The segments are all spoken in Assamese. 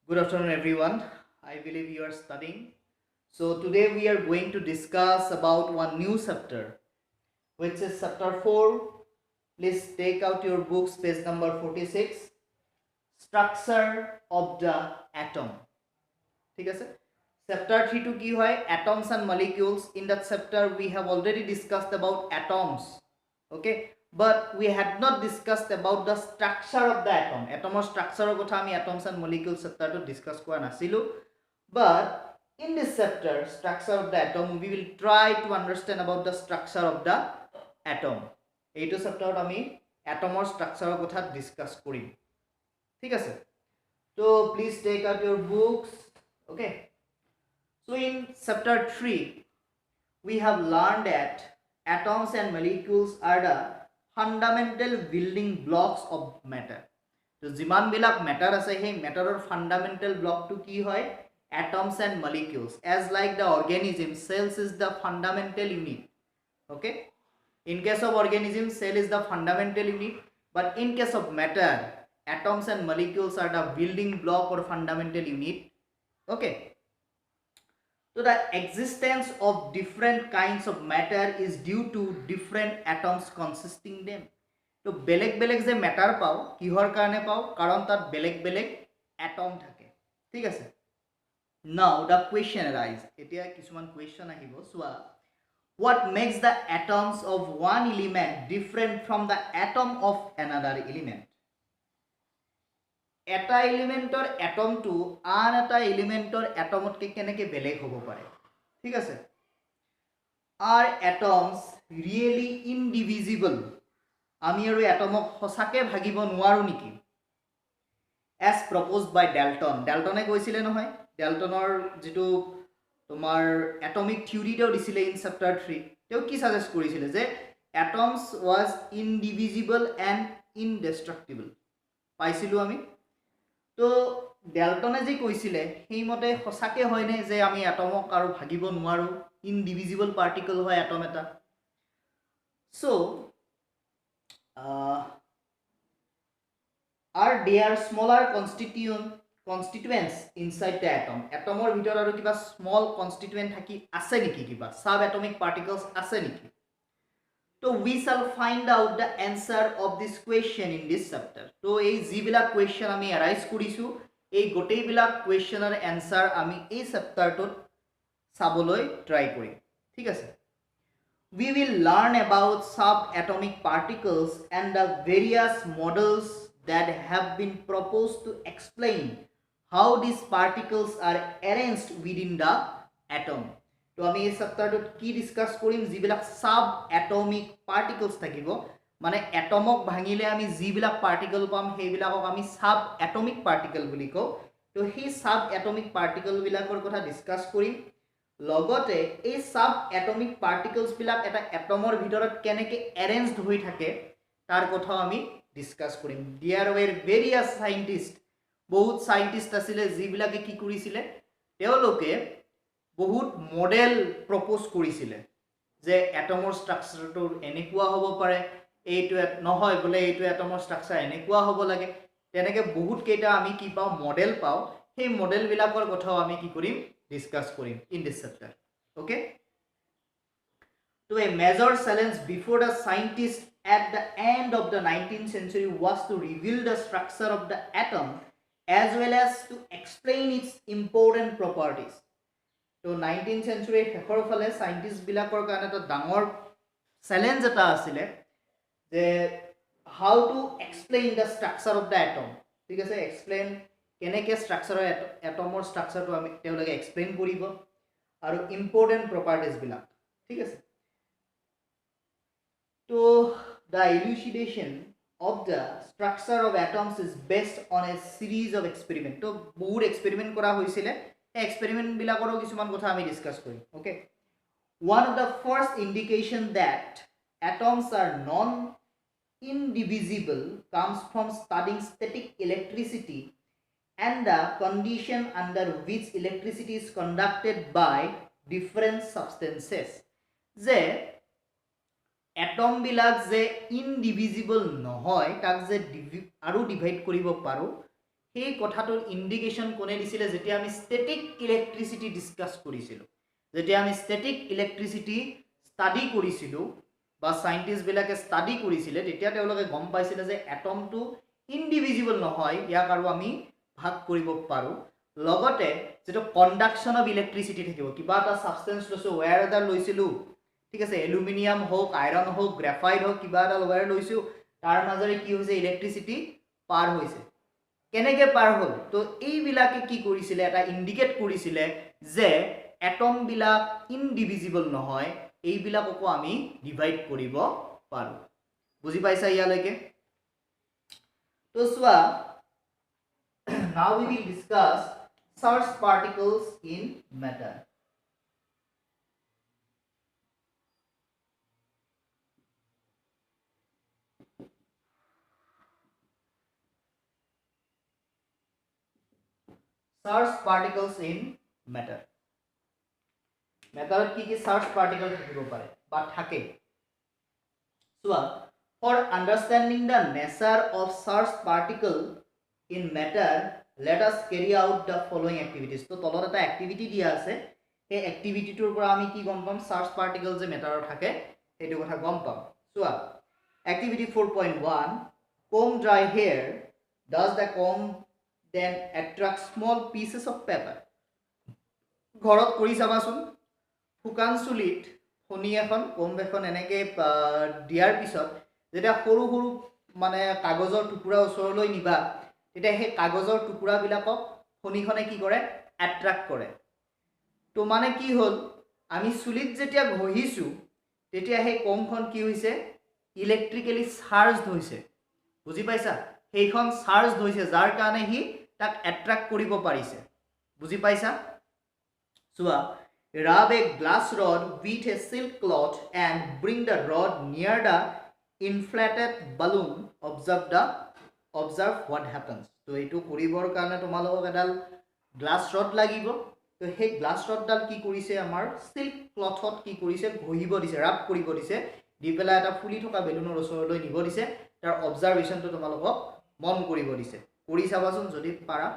Good afternoon, everyone. I believe you are studying. So, today we are going to discuss about one new chapter, which is chapter 4. Please take out your books, page number 46. Structure of the atom. ঠিক আছে? Chapter 3 to কি হয়? Atoms and molecules. In that chapter, we have already discussed about atoms. Okay? But we had not discussed about the structure of the atom. Atom's structure কথা আমি atoms and molecules chapter to discuss কৰা নাছিলো. But in this chapter, structure of the atom, we will try to understand about the structure of the atom. এইটো chapter আমি atomৰ structure কথা discuss কৰিম. ঠিক আছে? So please take out your books. Okay. So in chapter 3, we have learned that atoms and molecules are the fundamental building blocks of matter. So jiman bilak matter ase he matter or fundamental block to ki hoy atoms and molecules. As like the organism, cells is the fundamental unit. Okay. In case of organism, cell is the fundamental unit, but in case of matter, atoms and molecules are the building block or fundamental unit. Okay. So the existence of different kinds of matter is due to different atoms consisting them. তো বেলেগ বেলেগ যে ম্যাটার পাও কিহৰ কাৰণে পাও কাৰণ তাত বেলেগ বেলেগ এটম থাকে ঠিক আছে নাও দা কোৱেশ্চন আৰাইজ এতিয়া কিছুমান কোৱেশ্চন আহিব সোৱা what makes the atoms of one element different from the atom of another element এটা এলিমেন্টৰ এটমটো আন এটা এলিমেন্টৰ এটমতকৈ কেনেকৈ বেলেগ হ'ব পাৰে ঠিক আছে are atoms really indivisible আমি আৰু এটমক সঁচাকৈ ভাগিব নোৱাৰো নেকি as proposed by ডাল্টনে কৈছিলে নহয় ডাল্টনৰ যেটো তোমাৰ এটমিক থিওৰি তেওঁ দিছিলে ইন চেপ্টাৰ 3 তেওঁ কি সাজেষ্ট কৰিছিলে যে atoms was indivisible and indestructible পাইছিলো আমি তো ডাল্টনে যে কৈছিলে সেই মতে সঁচাকৈ হয়নে যে আমি এটমক আৰু ভাগিব নোৱাৰো ইনডিভিজিবল পাৰ্টিকল হয় এটম এটা so are there smaller constituents inside the atom atomor bhitor aru kiba small constituent thaki ase niki kiba subatomic particles ase niki so we shall find out the answer of this question in this chapter so ei jibila question ami arise korisu ei gotei bila questioner answer ami ei chapter tot saboloi try korim thik ase we will learn about subatomic particles and the various models that have been proposed to explain how these particles are arranged within the atom. So, আমি এই চেপ্টাৰটোত কি ডিসকাস কৰিম যিবিলাক subatomic particles থাকিব মানে এটমক ভাঙিলে আমি যিবিলাক পাৰ্টিকল পাম সেইবিলাকক আমি subatomic particle বুলি কওঁ তো সেই subatomic particle বিলাকৰ কথা ডিসকাস কৰিম লগতে এই subatomic particles বিলাক এটা এটমৰ ভিতৰত কেনেকৈ arranged হৈ থাকে তাৰ কথা আমি ডিসকাস কৰিম দেয়াৰ ওয়েৰ ভেৰিয়াছ সাইন্টিষ্ট বহুত সাইন্টিষ্ট আছিল যিবিলাকে কি কৰিছিলে তেওঁলোকে বহুত মডেল প্ৰপোজ কৰিছিল যে এটমৰ ষ্ট্ৰাকচাৰটো এনেকুৱা হ'ব পাৰে এইটো নহয় বলে এইটো এটমৰ ষ্ট্ৰাকচাৰ এনেকুৱা হ'ব লাগে তেনেকৈ বহুত কেইটা আমি কি পাও মডেল পাও সেই মডেল বিলাকৰ কথাও আমি কি কৰিম ডিসকাস কৰিম ইন দিস চেপ্টাৰ ওকে তো a major challenge before the scientists at the end of the 19th century was to reveal the structure of the atom as well as to explain its important properties. So 19th century শেষৰ ফালে scientists বিলাকৰ কাৰণে এটা ডাঙৰ challenge এটা আছিল যে how to explain the structure of the atom. ঠিক আছে explain কেনেকৈ structure atomৰ structureটো আমি তেওঁলোকে explain কৰিব আৰু important properties বিলাক ঠিক আছে So the elucidation of the structure of atoms is based on a series of experiments. So বহুত experiment কৰা হৈছিলে এই experiment বিলাকৰো কিছুমান কথা আমি ডিসকাস কৰিম okay one of the first indication that atoms are non indivisible comes from studying static electricity and the condition under which electricity is conducted by different substances যে এটম বিলাক যে ইনডিভিজিবল নহয় তাক যে আৰু ডিভাইড কৰিব পাৰো সেই কথাটোৰ ইণ্ডিকেশ্যন কোনে দিছিলে যেতিয়া আমি ষ্টেটিক ইলেক্ট্ৰিচিটি ডিছকাছ কৰিছিলোঁ যেতিয়া আমি ষ্টেটিক ইলেক্ট্ৰিচিটি ষ্টাডি কৰিছিলোঁ বা সাইন্টিষ্টবিলাকে ষ্টাডি কৰিছিলে তেতিয়া তেওঁলোকে গম পাইছিলে যে এটমটো ইনডিভিজিবল নহয় ইয়াক আৰু আমি ভাগ কৰিব পাৰোঁ লগতে যেটো কণ্ডাকশ্যন অফ ইলেক্ট্ৰিচিটি থাকিব কিবা এটা সাবষ্টেন্স লৈছোঁ ৱায়াৰ এটা লৈছিলোঁ ঠিক আছে এলুমিনিয়াম হোক আইৰণ হোক গ্ৰাফাইট হোক কিবা এটা ৱায়াৰ লৈছোঁ তাৰ মাজেৰে কি হৈছে ইলেক্ট্ৰিচিটি পাৰ হৈছে কেনেকৈ পাৰ হ'ল তো এইবিলাকে কি কৰিছিলে এটা ইণ্ডিকেট কৰিছিলে যে এটমবিলাক ইনডিভিজিবল নহয় এইবিলাককো আমি ডিভাইড কৰিব পাৰোঁ বুজি পাইছা ইয়ালৈকে তো চোৱা now we will discuss charged particles in matter charged particles in matter matter কি charged particle থাকিব পাৰে বা থাকে so for understanding the nature of charged particle in matter let us carry out the following activities তো তলত এটা activity দিয়া আছে এই activity টোৰ পৰা আমি কি গম পাম charged particle যে matter থাকে সেইটো কথা গম পাম so activity 4.1 comb dry hair does the comb then attract small pieces of paper ঘৰত কৰি চাবাচোন শুকান চুলিত ফণি এখন কম্ব এখন এনেকৈ দিয়াৰ পিছত যেতিয়া সৰু সৰু মানে কাগজৰ টুকুৰা ওচৰলৈ নিবা তেতিয়া সেই কাগজৰ টুকুৰাবিলাকক ফণিখনে কি কৰে এট্ৰাক্ট কৰে তো মানে কি হ'ল আমি চুলিত যেতিয়া ঘঁহিছোঁ তেতিয়া সেই কম্বখন কি হৈছে ইলেক্ট্ৰিকেলি চাৰ্জড হৈছে বুজি পাইছা সেইখন চাৰ্জড হৈছে যাৰ কাৰণে সি তাক এট্ৰাক্ট কৰিব পাৰিছে বুজি পাইছা চোৱা rub a glass rod with a silk cloth and bring the rod near the inflated balloon observe what happens তো এইটো কৰিবৰ কাৰণে তোমালোকক এডাল গ্লাছ ৰড লাগিব তো সেই গ্লাছ ৰডডাল কি কৰিছে আমাৰ সিল্ক ক্লথত কি কৰিছে ঘঁহিব দিছে ৰাব কৰিব দিছে দি পেলাই এটা ফুলি থকা বেলুনৰ ওচৰলৈ নিব দিছে তাৰ অবজাৰভেশ্যনটো তোমালোকক মন কৰিব দিছে কৰি চাবাচোন যদি পাৰা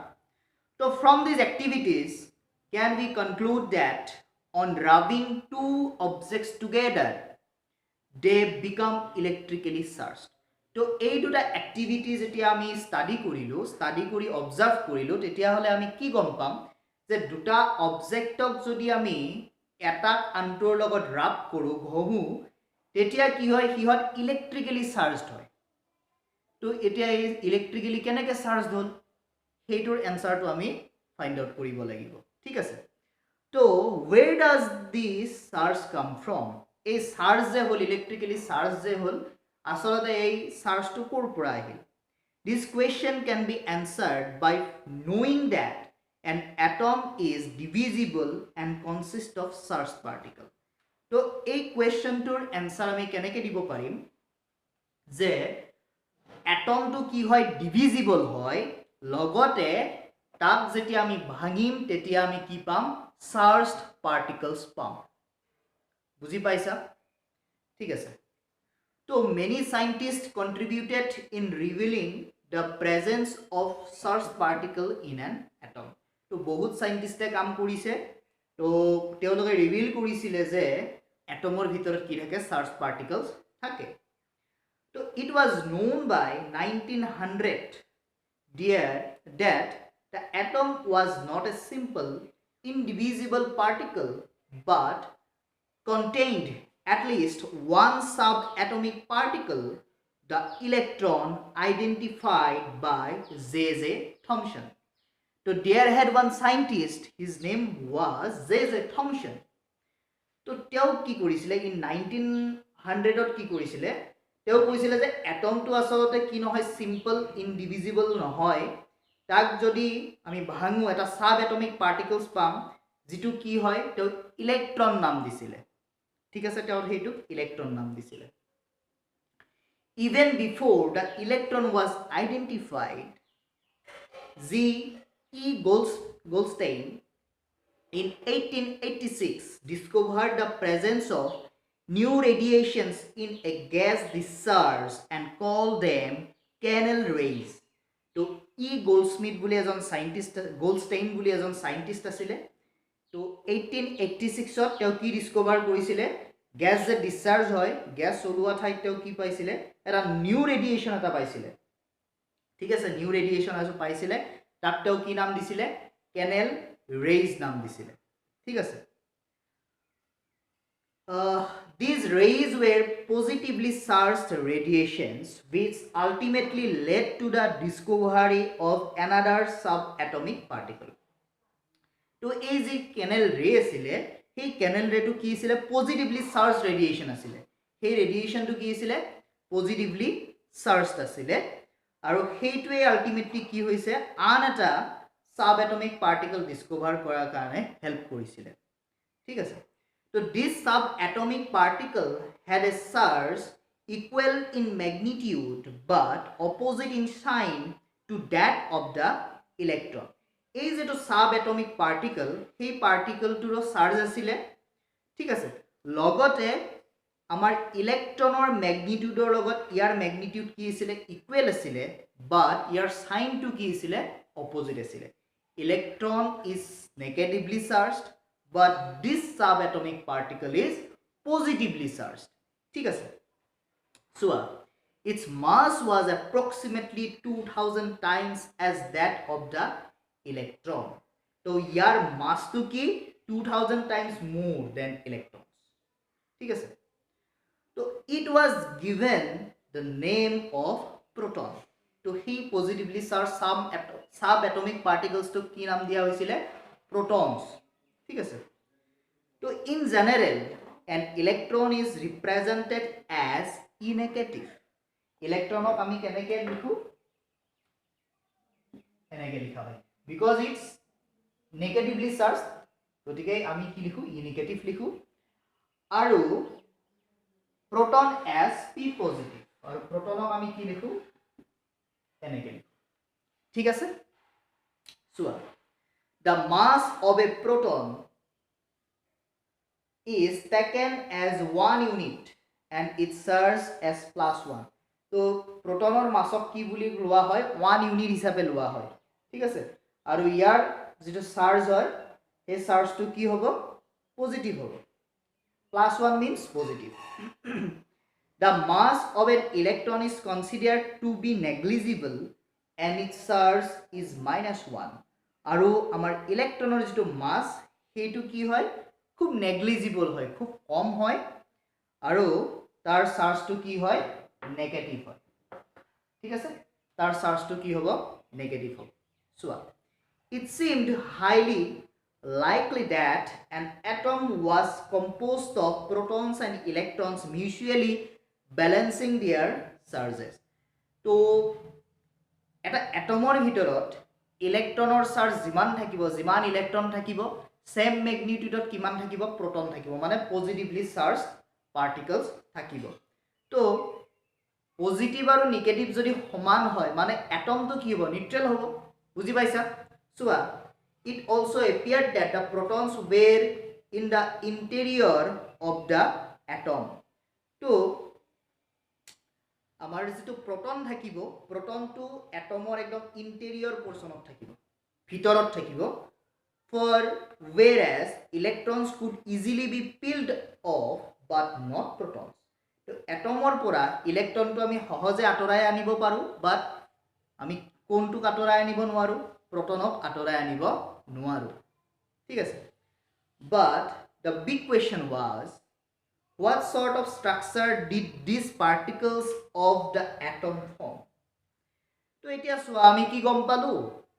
তো from this activities can we conclude that on rubbing two objects together they become electrically charged তো এই দুটা এক্টিভিটি যেতিয়া আমি ষ্টাডি কৰি অবজাৰ্ভ কৰিলোঁ তেতিয়াহ'লে আমি কি গম পাম যে দুটা অবজেক্টক যদি আমি এটা আনটোৰ লগত ৰাব কৰোঁ ঘঁহোঁ তেতিয়া কি হয় সিহঁত ইলেক্ট্ৰিকেলি চাৰ্জড হয় তো এতিয়া এই ইলেক্ট্ৰিকেলি কেনেকৈ চাৰ্জ হ'ল সেইটোৰ এনচাৰটো আমি ফাইণ্ড আউট কৰিব লাগিব ঠিক আছে তো where does this charge come from এই চাৰ্জ যে হ'ল ইলেক্ট্ৰিকেলি চাৰ্জ যে হ'ল আসলতে এই চাৰ্জটো ক'ৰ পৰা আহিল this question can be answered by knowing that an atom is divisible and consists of charged particle তো এই কুৱেশ্যনটোৰ এনচাৰ আমি কেনেকৈ দিব পাৰিম যে এটমটো কি হয় ডিভিজিবল হয় লগতে তাক যেতিয়া আমি ভাঙিম তেতিয়া আমি কি পাম চাৰ্জড পাৰ্টিকলছ পাম বুজি পাইছা ঠিক আছে তো many scientist contributed in revealing the presence of charged particle in an atom তো বহুত সাইন্টিষ্টে কাম কৰিছে তো তেওঁলোকে ৰিভিল কৰিছিলে যে এটমৰ ভিতৰত কি থাকে চাৰ্জড পাৰ্টিকলছ থাকে তো it was known by 1900 that the atom was not a simple indivisible particle but contained at least one subatomic particle the electron identified by J.J. Thomson so there had one scientist his name was J.J. Thomson তো তেওঁ কি কৰিছিলে in 1900 কি কৰিছিলে তেওঁ কৈছিলে যে এটমটো আসলতে কি নহয় সিম্পল ইনডিভিজিবল নহয় তাক যদি আমি ভাঙো এটা সাব এটমিক পাৰ্টিকলছ পাম যেটো কি হয় তো ইলেক্ট্ৰন নাম দিছিলে ঠিক আছে তেওঁ হেইটো ইলেক্ট্ৰন নাম দিছিলে even before the electron was identified G.E. Goldstein in 1886 discovered the presence of new radiations in a gas discharge and called them Canel rays তো গোল্ডস্মিথ বুলি এজন সাইন্টিস্ট গোল্ডষ্টেইন বুলি এজন সাইন্টিস্ট আছিলে তো 1886 ত তেওঁ কি ডিসকভাৰ কৰিছিলে গ্যাস যে ডিসচাৰ্জ হয় গ্যাস চলোৱা ঠাইত তেওঁ কি পাইছিলে এটা নিউ ৰেডিয়েশন এটা পাইছিলে ঠিক আছে নিউ ৰেডিয়েশন আছে পাইছিলে তাক তেওঁ কি নাম দিছিলে কেনেল ৰেজ নাম দিছিলে ঠিক আছে these rays were positively charged radiations which ultimately led to the discovery of another subatomic particle to এই যে কেনেল ৰে আছিলে সেই কেনেল ৰেটো কি আছিলে পজিটিভলি চাৰ্জ ৰেডিয়েশন আছিলে সেই ৰেডিয়েশনটো কি আছিলে পজিটিভলি চাৰ্জড আছিলে আৰু সেইটোৱে আল্টিমেটলি কি হৈছে আন এটা সাবএটমিক পাৰ্টিকল ডিসকভাৰ কৰাৰ কাৰণে হেল্প কৰিছিলে ঠিক আছে তো this subatomic particle had a charge equal in magnitude but opposite in sign to that of the electron এই যেটো সাবএটমিক পাৰ্টিকল সেই পাৰ্টিকলটোৰ চাৰ্জ আছিল ঠিক আছে লগতে আমাৰ ইলেক্ট্ৰনৰ ম্যাগনিটিউডৰ লগত ইয়াৰ ম্যাগনিটিউড কি আছিল ইকুৱেল আছিল বাট ইয়াৰ সাইনটো কি আছিল অপোজিট আছিল electron is negatively charged but this subatomic particle is positively charged ঠিক আছে so its mass was approximately 2000 times as that of the electron so year mass to কি 2000 times more than electrons ঠিক আছে so it was given the name of proton so he positively charged subatomic particles to কি নাম দিয়া হৈছিল protons ঠিক আছে তো in general an electron is represented as E negative electronক আমি কেনেকৈ লিখো এনেকৈ লিখা হয় because it's negatively charged গতিকে আমি কি লিখো E negative লিখো আৰু proton as P positive আৰু protonক আমি কি লিখো এনেকৈ লিখো ঠিক আছে চোৱা the mass of a proton is taken as 1 unit and its charge as +1 তো protonor massok কি বুলি লোৱা হয় 1 unit হিচাপে লোৱা হয় ঠিক আছে আৰু ইয়াৰ যেটো চাৰ্জ হয় এই চাৰ্জটো কি হ'ব পজিটিভ হ'ব +1 means positive the mass of an electron is considered to be negligible and its charge is -1 আৰু আমাৰ ইলেক্ট্ৰনৰ যেটো মাস সেইটো কি হয় খুব নেগলিজিবল হয় খুব কম হয় আৰু তাৰ চাৰ্জটো কি হয় নেগেটিভ হয় ঠিক আছে তাৰ চাৰ্জটো কি হ'ব নেগেটিভ হ'ব so it seemed highly likely that an atom was composed of protons and electrons mutually balancing their charges তো এটা এটমৰ ভিতৰত ইলেক্ট্ৰনৰ চাৰ্জ যিমান থাকিব যিমান ইলেক্ট্ৰন থাকিব সেম ম্যাগনিটিউডত কিমান থাকিব প্ৰোটন থাকিব মানে পজিটিভলি চাৰ্জ পাৰ্টিকলস থাকিব তো পজিটিভ আৰু নেগেটিভ যদি সমান হয় মানে এটমটো কি হ'ব নিউট্ৰেল হ'ব বুজি পাইছা সোৱা it also appeared that the protons were in the interior of the atom তো আমাৰ যেটো প্ৰোটন থাকিব প্ৰোটনটো এটমৰ একদম ইন্টেৰিয়ৰ পোৰশনত থাকিব ভিতৰত থাকিব for whereas electrons could easily be peeled off but not protons তো এটমৰ পৰা ইলেক্ট্ৰনটো আমি সহজে আঁতৰাই আনিব পাৰো বাট আমি কোনটো আঁতৰাই আনিব নোৱাৰো প্ৰোটনক আঁতৰাই আনিব নোৱাৰো ঠিক আছে but the big question was what sort of structure did these particles of the atom form তো এতিয়া সোৱা আমি কি গম পালো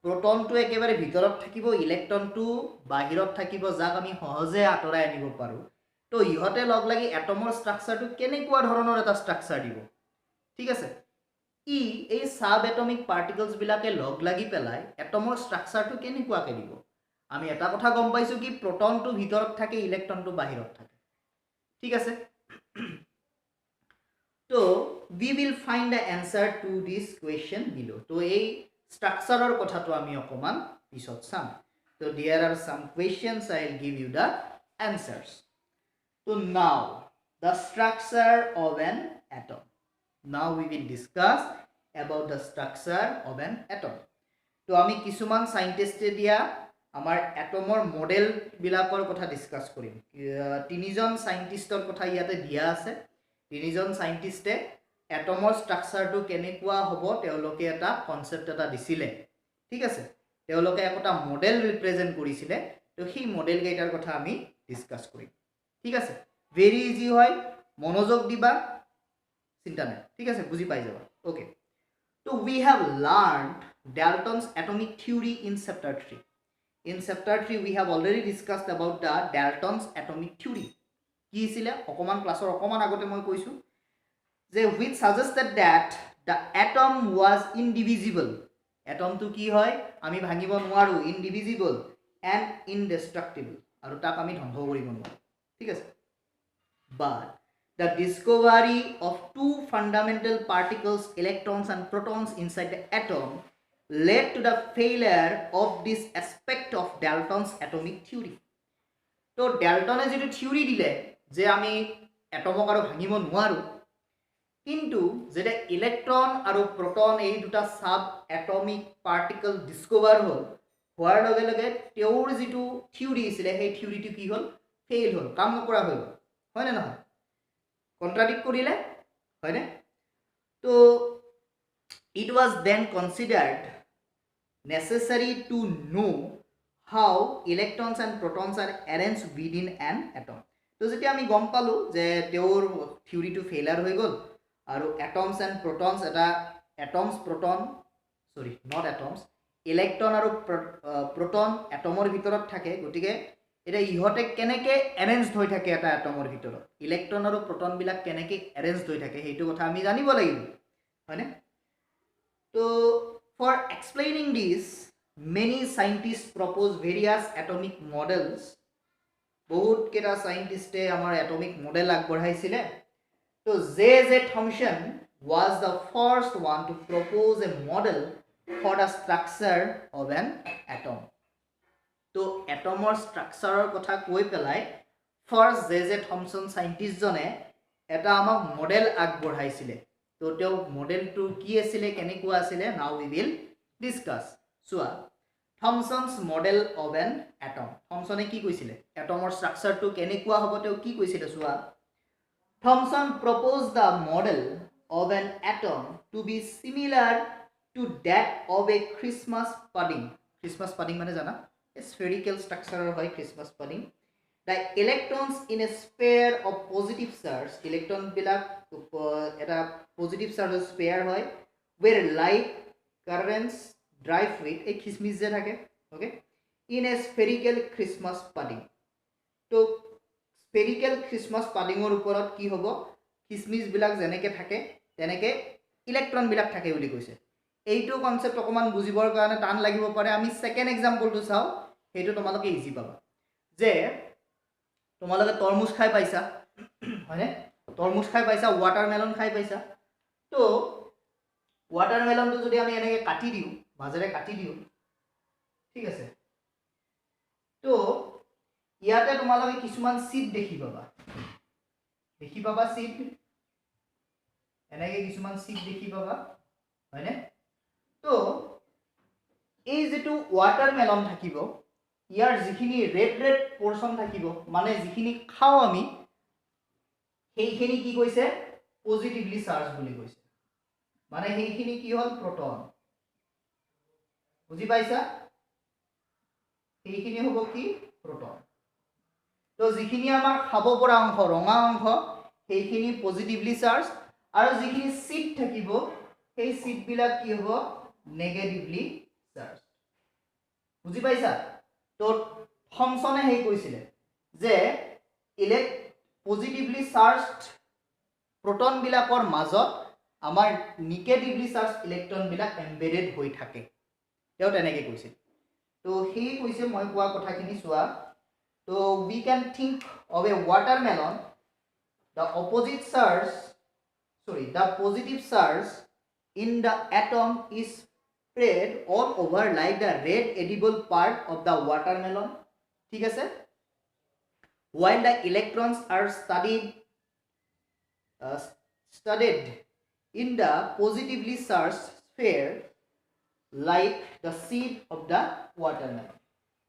প্ৰোটনটো একেবাৰে ভিতৰত থাকিব ইলেক্ট্ৰনটো বাহিৰত থাকিব যাক আমি সহজে আঁতৰাই আনিব পাৰো তো ইহতে লগ লাগি এটমৰ স্ট্ৰাকচাৰটো কেনেকুৱা ধৰণৰ এটা স্ট্ৰাকচাৰ দিব ঠিক আছে ই এই সাব এটমিক পাৰ্টিকলস বিলাকে লগ লাগি পেলাই এটমৰ স্ট্ৰাকচাৰটো কেনেকুৱাকে দিব আমি এটা কথা গম পাইছো কি প্ৰোটনটো ভিতৰত থাকে ইলেক্ট্ৰনটো বাহিৰত থাকে ঠিক আছে তো we will find the answer to this question below তো এই স্ট্ৰাকচাৰৰ কথাটো আমি অকমান পিছত চাম তো there are some questions I will give you the answers so now the structure of an atom now we will discuss about the structure of an atom তো আমি কিছুমান সাইন্টিস্টে দিয়া আমাৰ এটমৰ মডেল বিলাকৰ কথা ডিসকাস কৰিম তিনিজন সাইন্টিষ্টৰ কথা ইয়াতে দিয়া আছে তিনিজন সাইন্টিস্টে এটমৰ স্ট্ৰাকচাৰটো কেনেকুৱা হ'ব তেওঁলোকে এটা কনসেপ্ট এটা দিছিলে ঠিক আছে তেওঁলোকে একটা মডেল ৰিপ্ৰেজেন্ট কৰিছিলে তো সেই মডেল কেইটাৰ কথা আমি ডিসকাস কৰিম ঠিক আছে ভেৰি ইজি হয় মনোযোগ দিবা চিন্তা নাই ঠিক আছে বুজি পাই যাবা ওকে তো we have learned Dalton's atomic theory in chapter 3 in chapter 3 we have already discussed about the Dalton's atomic theory কি ছিল অকমান ক্লাছৰ অকমান আগতে মই কৈছো যে which suggested that the atom was indivisible atom to কি হয় আমি ভাঙিব নোৱাৰো indivisible and indestructible আৰু তাক আমি ধ্বংস কৰিব নোৱাৰো ঠিক আছে but the discovery of two fundamental particles electrons and protons inside the atom led to the failure of this aspect of Dalton's atomic theory তো Dalton যেটো থিওরি দিলে যে আমি এটমক আৰু ভাঙিব নোৱাৰো কিন্তু যেটা ইলেক্ট্ৰন আৰু প্ৰোটন এই দুটা সাব এটমিক পাৰ্টিকল ডিসকভাৰ হল হোৱাৰ লগে লগে তেওঁৰ যেটো থিওৰি আছিল সেই থিওৰিটো কি হল ফেইল হল কাম নকৰা হৈ গল হয় না নহয় কন্ট্রাডিক্ট করিলে হয় না তো it was then considered necessary to know how electrons and protons are arranged within an atom তো যেটা আমি গম পালো যে তেওঁৰ থিওৰিটো ফেইলাৰ হৈ গল আৰু atoms and protons এটা atoms proton sorry not atoms electron আৰু proton atomৰ ভিতৰত থাকে গটিকে এটা ইহতে কেনেকে অ্যাৰেঞ্জড হৈ থাকে এটা এটমৰ ভিতৰত ইলেক্ট্ৰন আৰু প্ৰটন বিলাক কেনেকে অ্যাৰেঞ্জড হৈ থাকে সেইটো কথা আমি জানিব লাগিব হয়নে তো for explaining this many scientists propose various atomic models বহুত কেটা সাইন্টিস্টে আমাৰ এটমিক মডেল আগবঢ়াইছিলে তো J.J. Thomson was the first one to propose a model for the structure of an atom তো এটমৰ স্ট্ৰাকচাৰৰ কথা কৈ পেলাই ফাৰ্স্ট J.J. Thomson সাইন্টিস্ট জনে এটা আমাক মডেল আগবঢ়াইছিলে তো তেওঁ মডেলটো কি আছিল কেনেকুৱা আছিল now we will discuss soya Thomson's model of an atom থমসনে কি কৈছিল এটমৰ স্ট্ৰাকচাৰটো কেনেকুৱা হ'ব তেওঁ কি কৈছিল সোয়া Thomson proposed the model of an atom to be similar to that of a Christmas pudding মানে জানা spherical structure hoy Christmas pudding the electrons in a sphere of positive charge electron bilak eta positive charge sphere hoy where light currents drive with a kismis je thake okay in a spherical Christmas pudding to spherical Christmas pudding or uporot ki hobo kismis bilak jeneke thake teneke electron bilak thake boli koise এইটো কনসেপ্ট অকমান বুজিবৰ কাৰণে টান লাগিব পাৰে আমি সেকেন্ড এক্সাম্পলটো চাও হেটো তোমালোকে ইজি পাবা যে তোমালোকে তৰমুজ খাই পাইছা হয়নে তৰমুজ খাই পাইছা ওয়াটাৰমেলন খাই পাইছা তো ওয়াটাৰমেলনটো যদি আমি এনেকে কাটি দিও মাজেৰে কাটি দিও ঠিক আছে তো ইয়াতে তোমালোকে কিছুমান সিড দেখি পাবা সিড এনেকে কিছুমান সিড দেখি পাবা হয়নে তো এই যেটো ওয়াটারমেলন থাকিব ইয়াৰ যিখিনি ৰেড পোৰশন থাকিব মানে যিখিনি খাও আমি সেইখিনি কি কৈছে পজিটিভলি চাৰ্জ বুলি কৈছে মানে সেইখিনি কি হল প্ৰোটন বুজি পাইছা সেইখিনি হ'ব কি প্ৰোটন তো যিখিনি আমাৰ খাব পৰা অংশ ৰঙা অংশ সেইখিনি পজিটিভলি চাৰ্জ আৰু যিখিনি সিড থাকিব সেই সিড বিলাক কি হ'ব নেগেটিভলি চাৰ্জ বুজি পাইছা তো থমসনে হেই কৈছিল যে পজিটিভলি চাৰ্জড প্ৰোটন বিলাকৰ মাজত আমাৰ নেগেটিভলি চাৰ্জ ইলেক্ট্ৰন বিলাক এমবেডেড হৈ থাকে তেওঁ তেনেকৈ কৈছিল তো হেই কৈছে মই কোৱা কথাখিনি চোৱা তো we can think of a watermelon the positive charge in the atom is spread all over like the red edible part of the watermelon ঠিক আছে while the electrons are studied in the positively charged sphere like the seed of the watermelon.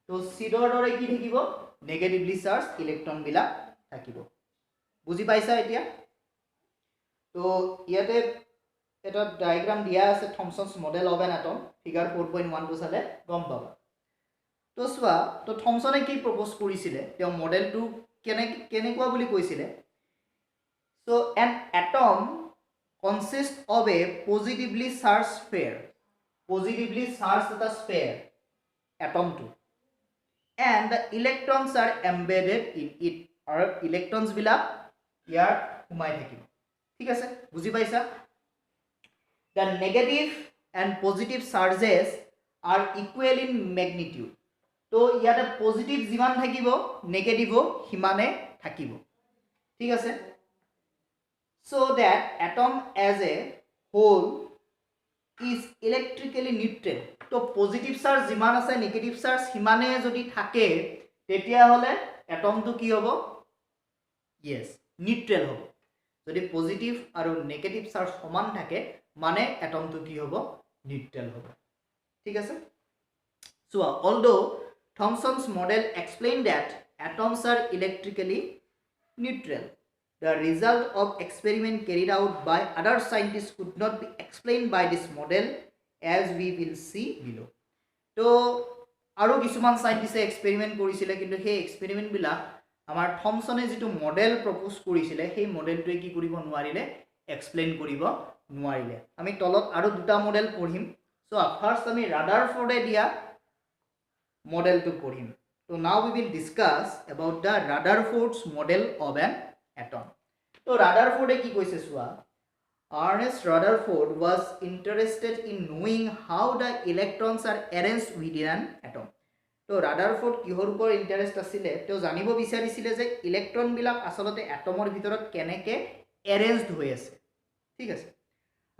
তো seedৰ দৰে কি থাকিব নেগেটিভলি চাৰ্জ ইলেক্ট্ৰন বিলাক থাকিব বুজি পাইছা এতিয়া তো ইয়াতে এটা ডায়াগ্ৰাম দিয়া আছে Thomson's model of an atom figure 4.1 টো চালে গম পাবা তো সোৱা তো থমসনে কি প্ৰপ'জ কৰিছিলে তেওঁ মডেলটো কেনেকুৱা বুলি কৈছিলে so an atom consists of a positively charged sphere atom 2 and the electrons are embedded in it or electrons bila ইয়াৰ সোমাই থাকিব ঠিক আছে বুজি পাইছা the negative and positive charges are equal in magnitude তো ইয়াতে পজিটিভ যিমান থাকিব নেগেটিভো হিমানে থাকিব ঠিক আছে so that atom as a whole is electrically neutral তো পজিটিভ চাৰ্জ যিমান আছে নেগেটিভ চাৰ্জ হিমানে যদি থাকে তেতিয়া হলে এটমটো কি হ'ব yes নিউট্ৰেল হ'ব যদি পজিটিভ আৰু নেগেটিভ চাৰ্জ সমান থাকে মানে এটমটো কি হ'ব নিউট্ৰেল হ'ব ঠিক আছে so although Thomson's model explained that atoms are electrically neutral the result of experiment carried out by other scientists could not be explained by this model as we will see below তো আৰু কিছুমান সাইন্টিস্টে এক্সপেৰিমেন্ট কৰিছিলে কিন্তু সেই এক্সপেৰিমেন্ট বিলা আমাৰ থমসনে যেটো মডেল প্ৰপ'জ কৰিছিলে সেই মডেলটোৱে কি কৰিব নোৱাৰিলে এক্সপ্লেইন কৰিব নোৱাৰিলে আমি তলত আৰু দুটা মডেল পঢ়িম সো ফাৰ্স্ট আমি ৰাদাৰফৰ্ডে দিয়া মডেলটো পঢ়িম তো নাও we will discuss about the Rutherford's model of an atom তো ৰাদাৰফৰ্ডে কি কৈছে সোৱা Ernest Rutherford was interested in knowing how the electrons are arranged within an atom তো ৰাদাৰফৰ্ড কিহৰ ওপৰত ইন্টাৰেষ্ট আছিল তো জানিব বিচাৰিছিল যে ইলেক্ট্ৰন বিলাক আসলতে এটমৰ ভিতৰত কেনেকে arranged হৈ আছে ঠিক আছে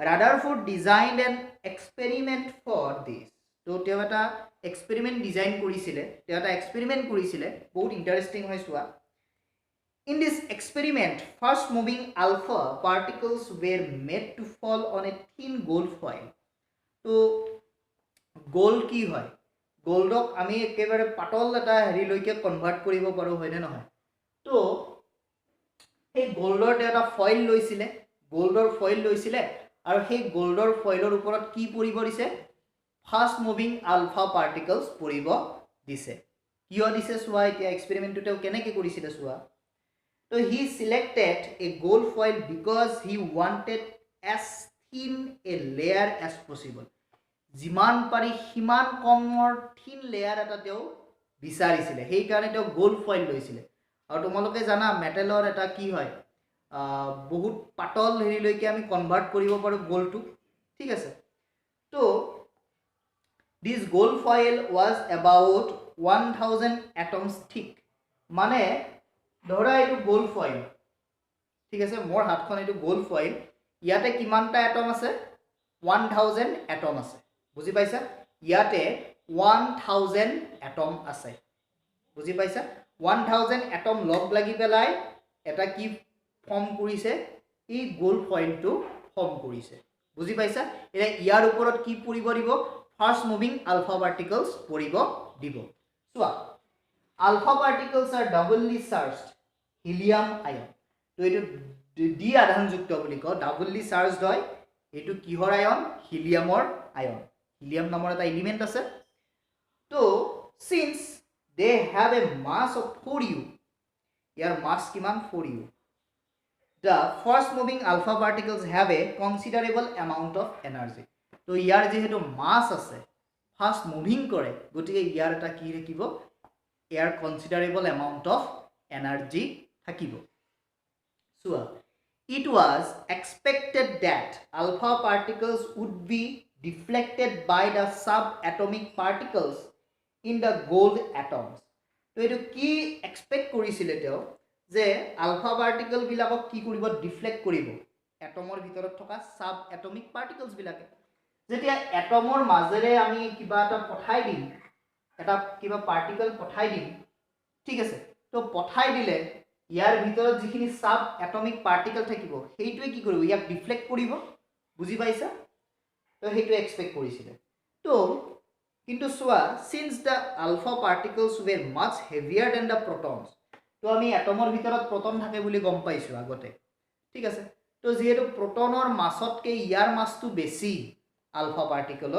Rutherford designed an experiment for this তো তেওঁ এটা এক্সপেৰিমেন্ট ডিজাইন কৰিছিলে তেওঁ এটা এক্সপেৰিমেন্ট কৰিছিলে বহুত ইন্টাৰেষ্টিং হয় সোৱা In this experiment, fast moving alpha particles were made to fall on a thin gold foil. So, gold কি হয়? Goldক আমি একেবাৰে পাতল এটা হেৰি লৈকে কনভাৰ্ট কৰিব পাৰো হয়নে নহয়? তো এই গোল্ডৰ এটা ফয়েল লৈছিলে, গোল্ডৰ ফয়েল লৈছিলে আৰু সেই গোল্ডৰ ফয়েলৰ ওপৰত কি পৰিব দিছে? ফাষ্ট মুভিং আলফা পাৰ্টিকলছ পৰিব দিছে। কিয় দিছে সোৱা এতিয়া এক্সপেৰিমেন্টটো কেনেকৈ কৰিছিলে সোৱা? So he selected a gold foil because he wanted as thin a layer as possible. Jiman pari himan komor thin layer eta teo bisarisile. Hei karone teo gold foil loisile. Aru tomaloke jana metalor eta ki hoy? Bahut patol heri loike ami convert koribo paru gold to. Thik ase. So this gold foil was about 1000 atoms thick. Mane ধৰা এটো গোল্ড ফয়েল ঠিক আছে মোৰ হাতখন এটো গোল্ড ফয়েল ইয়াতে কিমানটা এটম আছে 1000 এটম আছে বুজি পাইছা ইয়াতে 1000 এটম আছে বুজি পাইছা 1000 এটম লগ লাগি পেলাই এটা কি ফর্ম কৰিছে এই গোল্ড ফয়েলটো ফৰ্ম কৰিছে বুজি পাইছা এনে ইয়াৰ ওপৰত কি পৰিব দিব ফাষ্ট মুভিং আলফা পাৰ্টিকলছ পৰিব দিব সোৱা alpha particles are doubly charged helium ion তো এটো ডি আধানযুক্ত বুলি কও doubly charged হয় এটো কিহৰ আয়ন হিলিয়ামৰ আয়ন হিলিয়াম নামৰ এটা এলিমেন্ট আছে তো since they have a mass of 4u ইয়াৰ মাস কিমান 4u the fast moving alpha particles have a considerable amount of energy তো ইয়াৰ যেহেতু মাস আছে ফাস্ট মুভিং কৰে গতিকে ইয়াৰ এটা কি ৰাখিব air considerable amount of energy thakibo so it was expected that alpha particles would be deflected by the subatomic particles in the gold atoms to etu ki expect korisile teo je alpha particle bilakok ki koribo deflect koribo atomor bitorot thoka subatomic particles bilake jetia atomor majere ami kiba ta pothai dim এটা কিবা পার্টিকেল পঠাই দিম ঠিক আছে তো পঠাই দিলে ইয়াৰ ভিতৰত যিখিনি সাব এটমিক পাৰ্টিকেল থাকিব সেইটোৱে কি কৰিব ইয়াক ডিফ্লেক্ট কৰিব বুজি পাইছা তো সেইটো এক্সপেক্ট কৰিছিলে তো কিন্তু চোৱা since the alpha particles were much heavier than the protons তো আমি এটমৰ ভিতৰত proton থাকে বুলি গম পাইছো আগতে ঠিক আছে তো যেহেতু protonৰ মাছতকে ইয়াৰ মাছটো বেছি alpha particle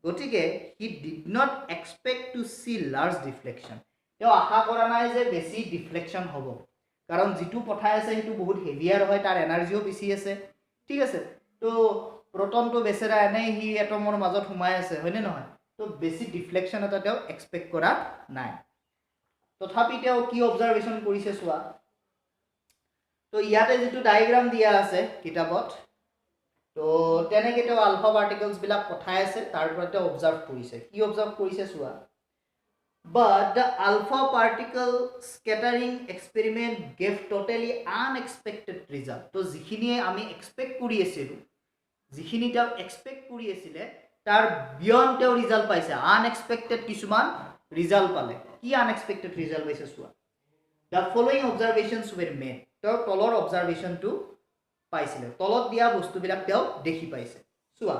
গতিকে he did not expect to see large deflection তেওঁ আশা কৰা নাই যে বেছি ডিফ্লেকশন হ'ব কাৰণ যেটো পঠাই আছে হেতু বহুত হেভিয়াৰ হয় তাৰ এনাৰ্জিও বেছি আছে ঠিক আছে তো protonটো বেছেৰা এনে হি এটমৰ মাজত সোমাই আছে হয়নে নহয় তো বেছি ডিফ্লেকশন এটা তেওঁ এক্সপেক্ট কৰা নাই তথাপি তেওঁ কি অবজাৰভেশন কৰিছে চোৱা তো ইয়াতে যেটো ডায়াগ্ৰাম দিয়া আছে কিতাপত তো তেনেকে তেওঁ আলফা পাৰ্টিকলছ বিলাক পঠাই আছে তাৰ পৰা তেওঁ অবজাৰ্ভ কৰিছে কি অবজাৰ্ভ কৰিছে চোৱা but the alpha particle scattering experiment gave totally unexpected result তো যিখিনিয়ে আমি এক্সপেক্ট কৰি আছিলো যিখিনি তেওঁ এক্সপেক্ট কৰি আছিল তাৰ বিয়ন্ড তেওঁ ৰিজাল্ট পাইছে আনএক্সপেক্টেড কিছুমান ৰিজাল্ট পালে কি আনএক্সপেক্টেড ৰিজাল্ট পাইছে চোৱা the following observations were made তেওঁ তলৰ অবজাৰভেশনটো পাইছিল তলত দিয়া বস্তুবিলাক তেওঁ দেখি পাইছে চোৱা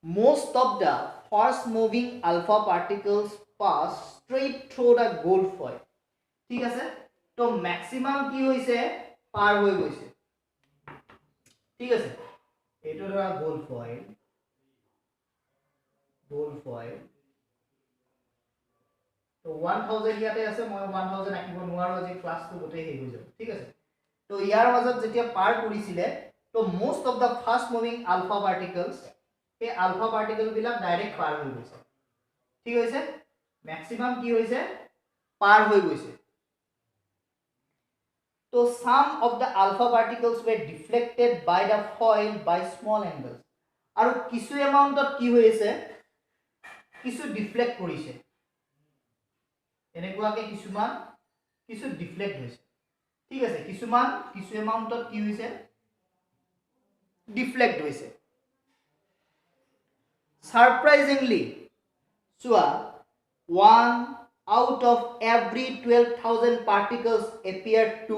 most of the fast moving alpha particles pass straight through the gold foil ঠিক আছে তো ম্যাক্সিমাম কি হৈছে পাৰ হৈ গৈছে ঠিক আছে এটো ধৰা গোল্ড ফয়েল তো 1000 ইয়াতে আছে মই 1000 আকিব নোৱাৰো আজি ক্লাসটো গোটেই হৈ যাব ঠিক আছে তো ইয়াৰ মাজত যেতিয়া পাৰ কৰিছিলে তো most of the fast moving alpha particles এই আলফা পাৰ্টিকল বিলাক ডাইৰেক্ট পাৰ হৈ গৈছে ঠিক হৈছে ম্যাক্সিমাম কি হৈছে পাৰ হৈ গৈছে তো some of the alpha particles were deflected by the foil by small angles আৰু কিছু এমাউন্টত কি হৈছে কিছু ডিফ্লেক্ট কৰিছে এনেকুৱাকে কিছু ডিফ্লেক্ট হৈছে ঠিক আছে কিছু এমাউন্টত কি হৈছে ডিফ্লেক্ট হৈছে সারপ্রাইজিংলি চোৱা 1 out of every 12,000 particles appear to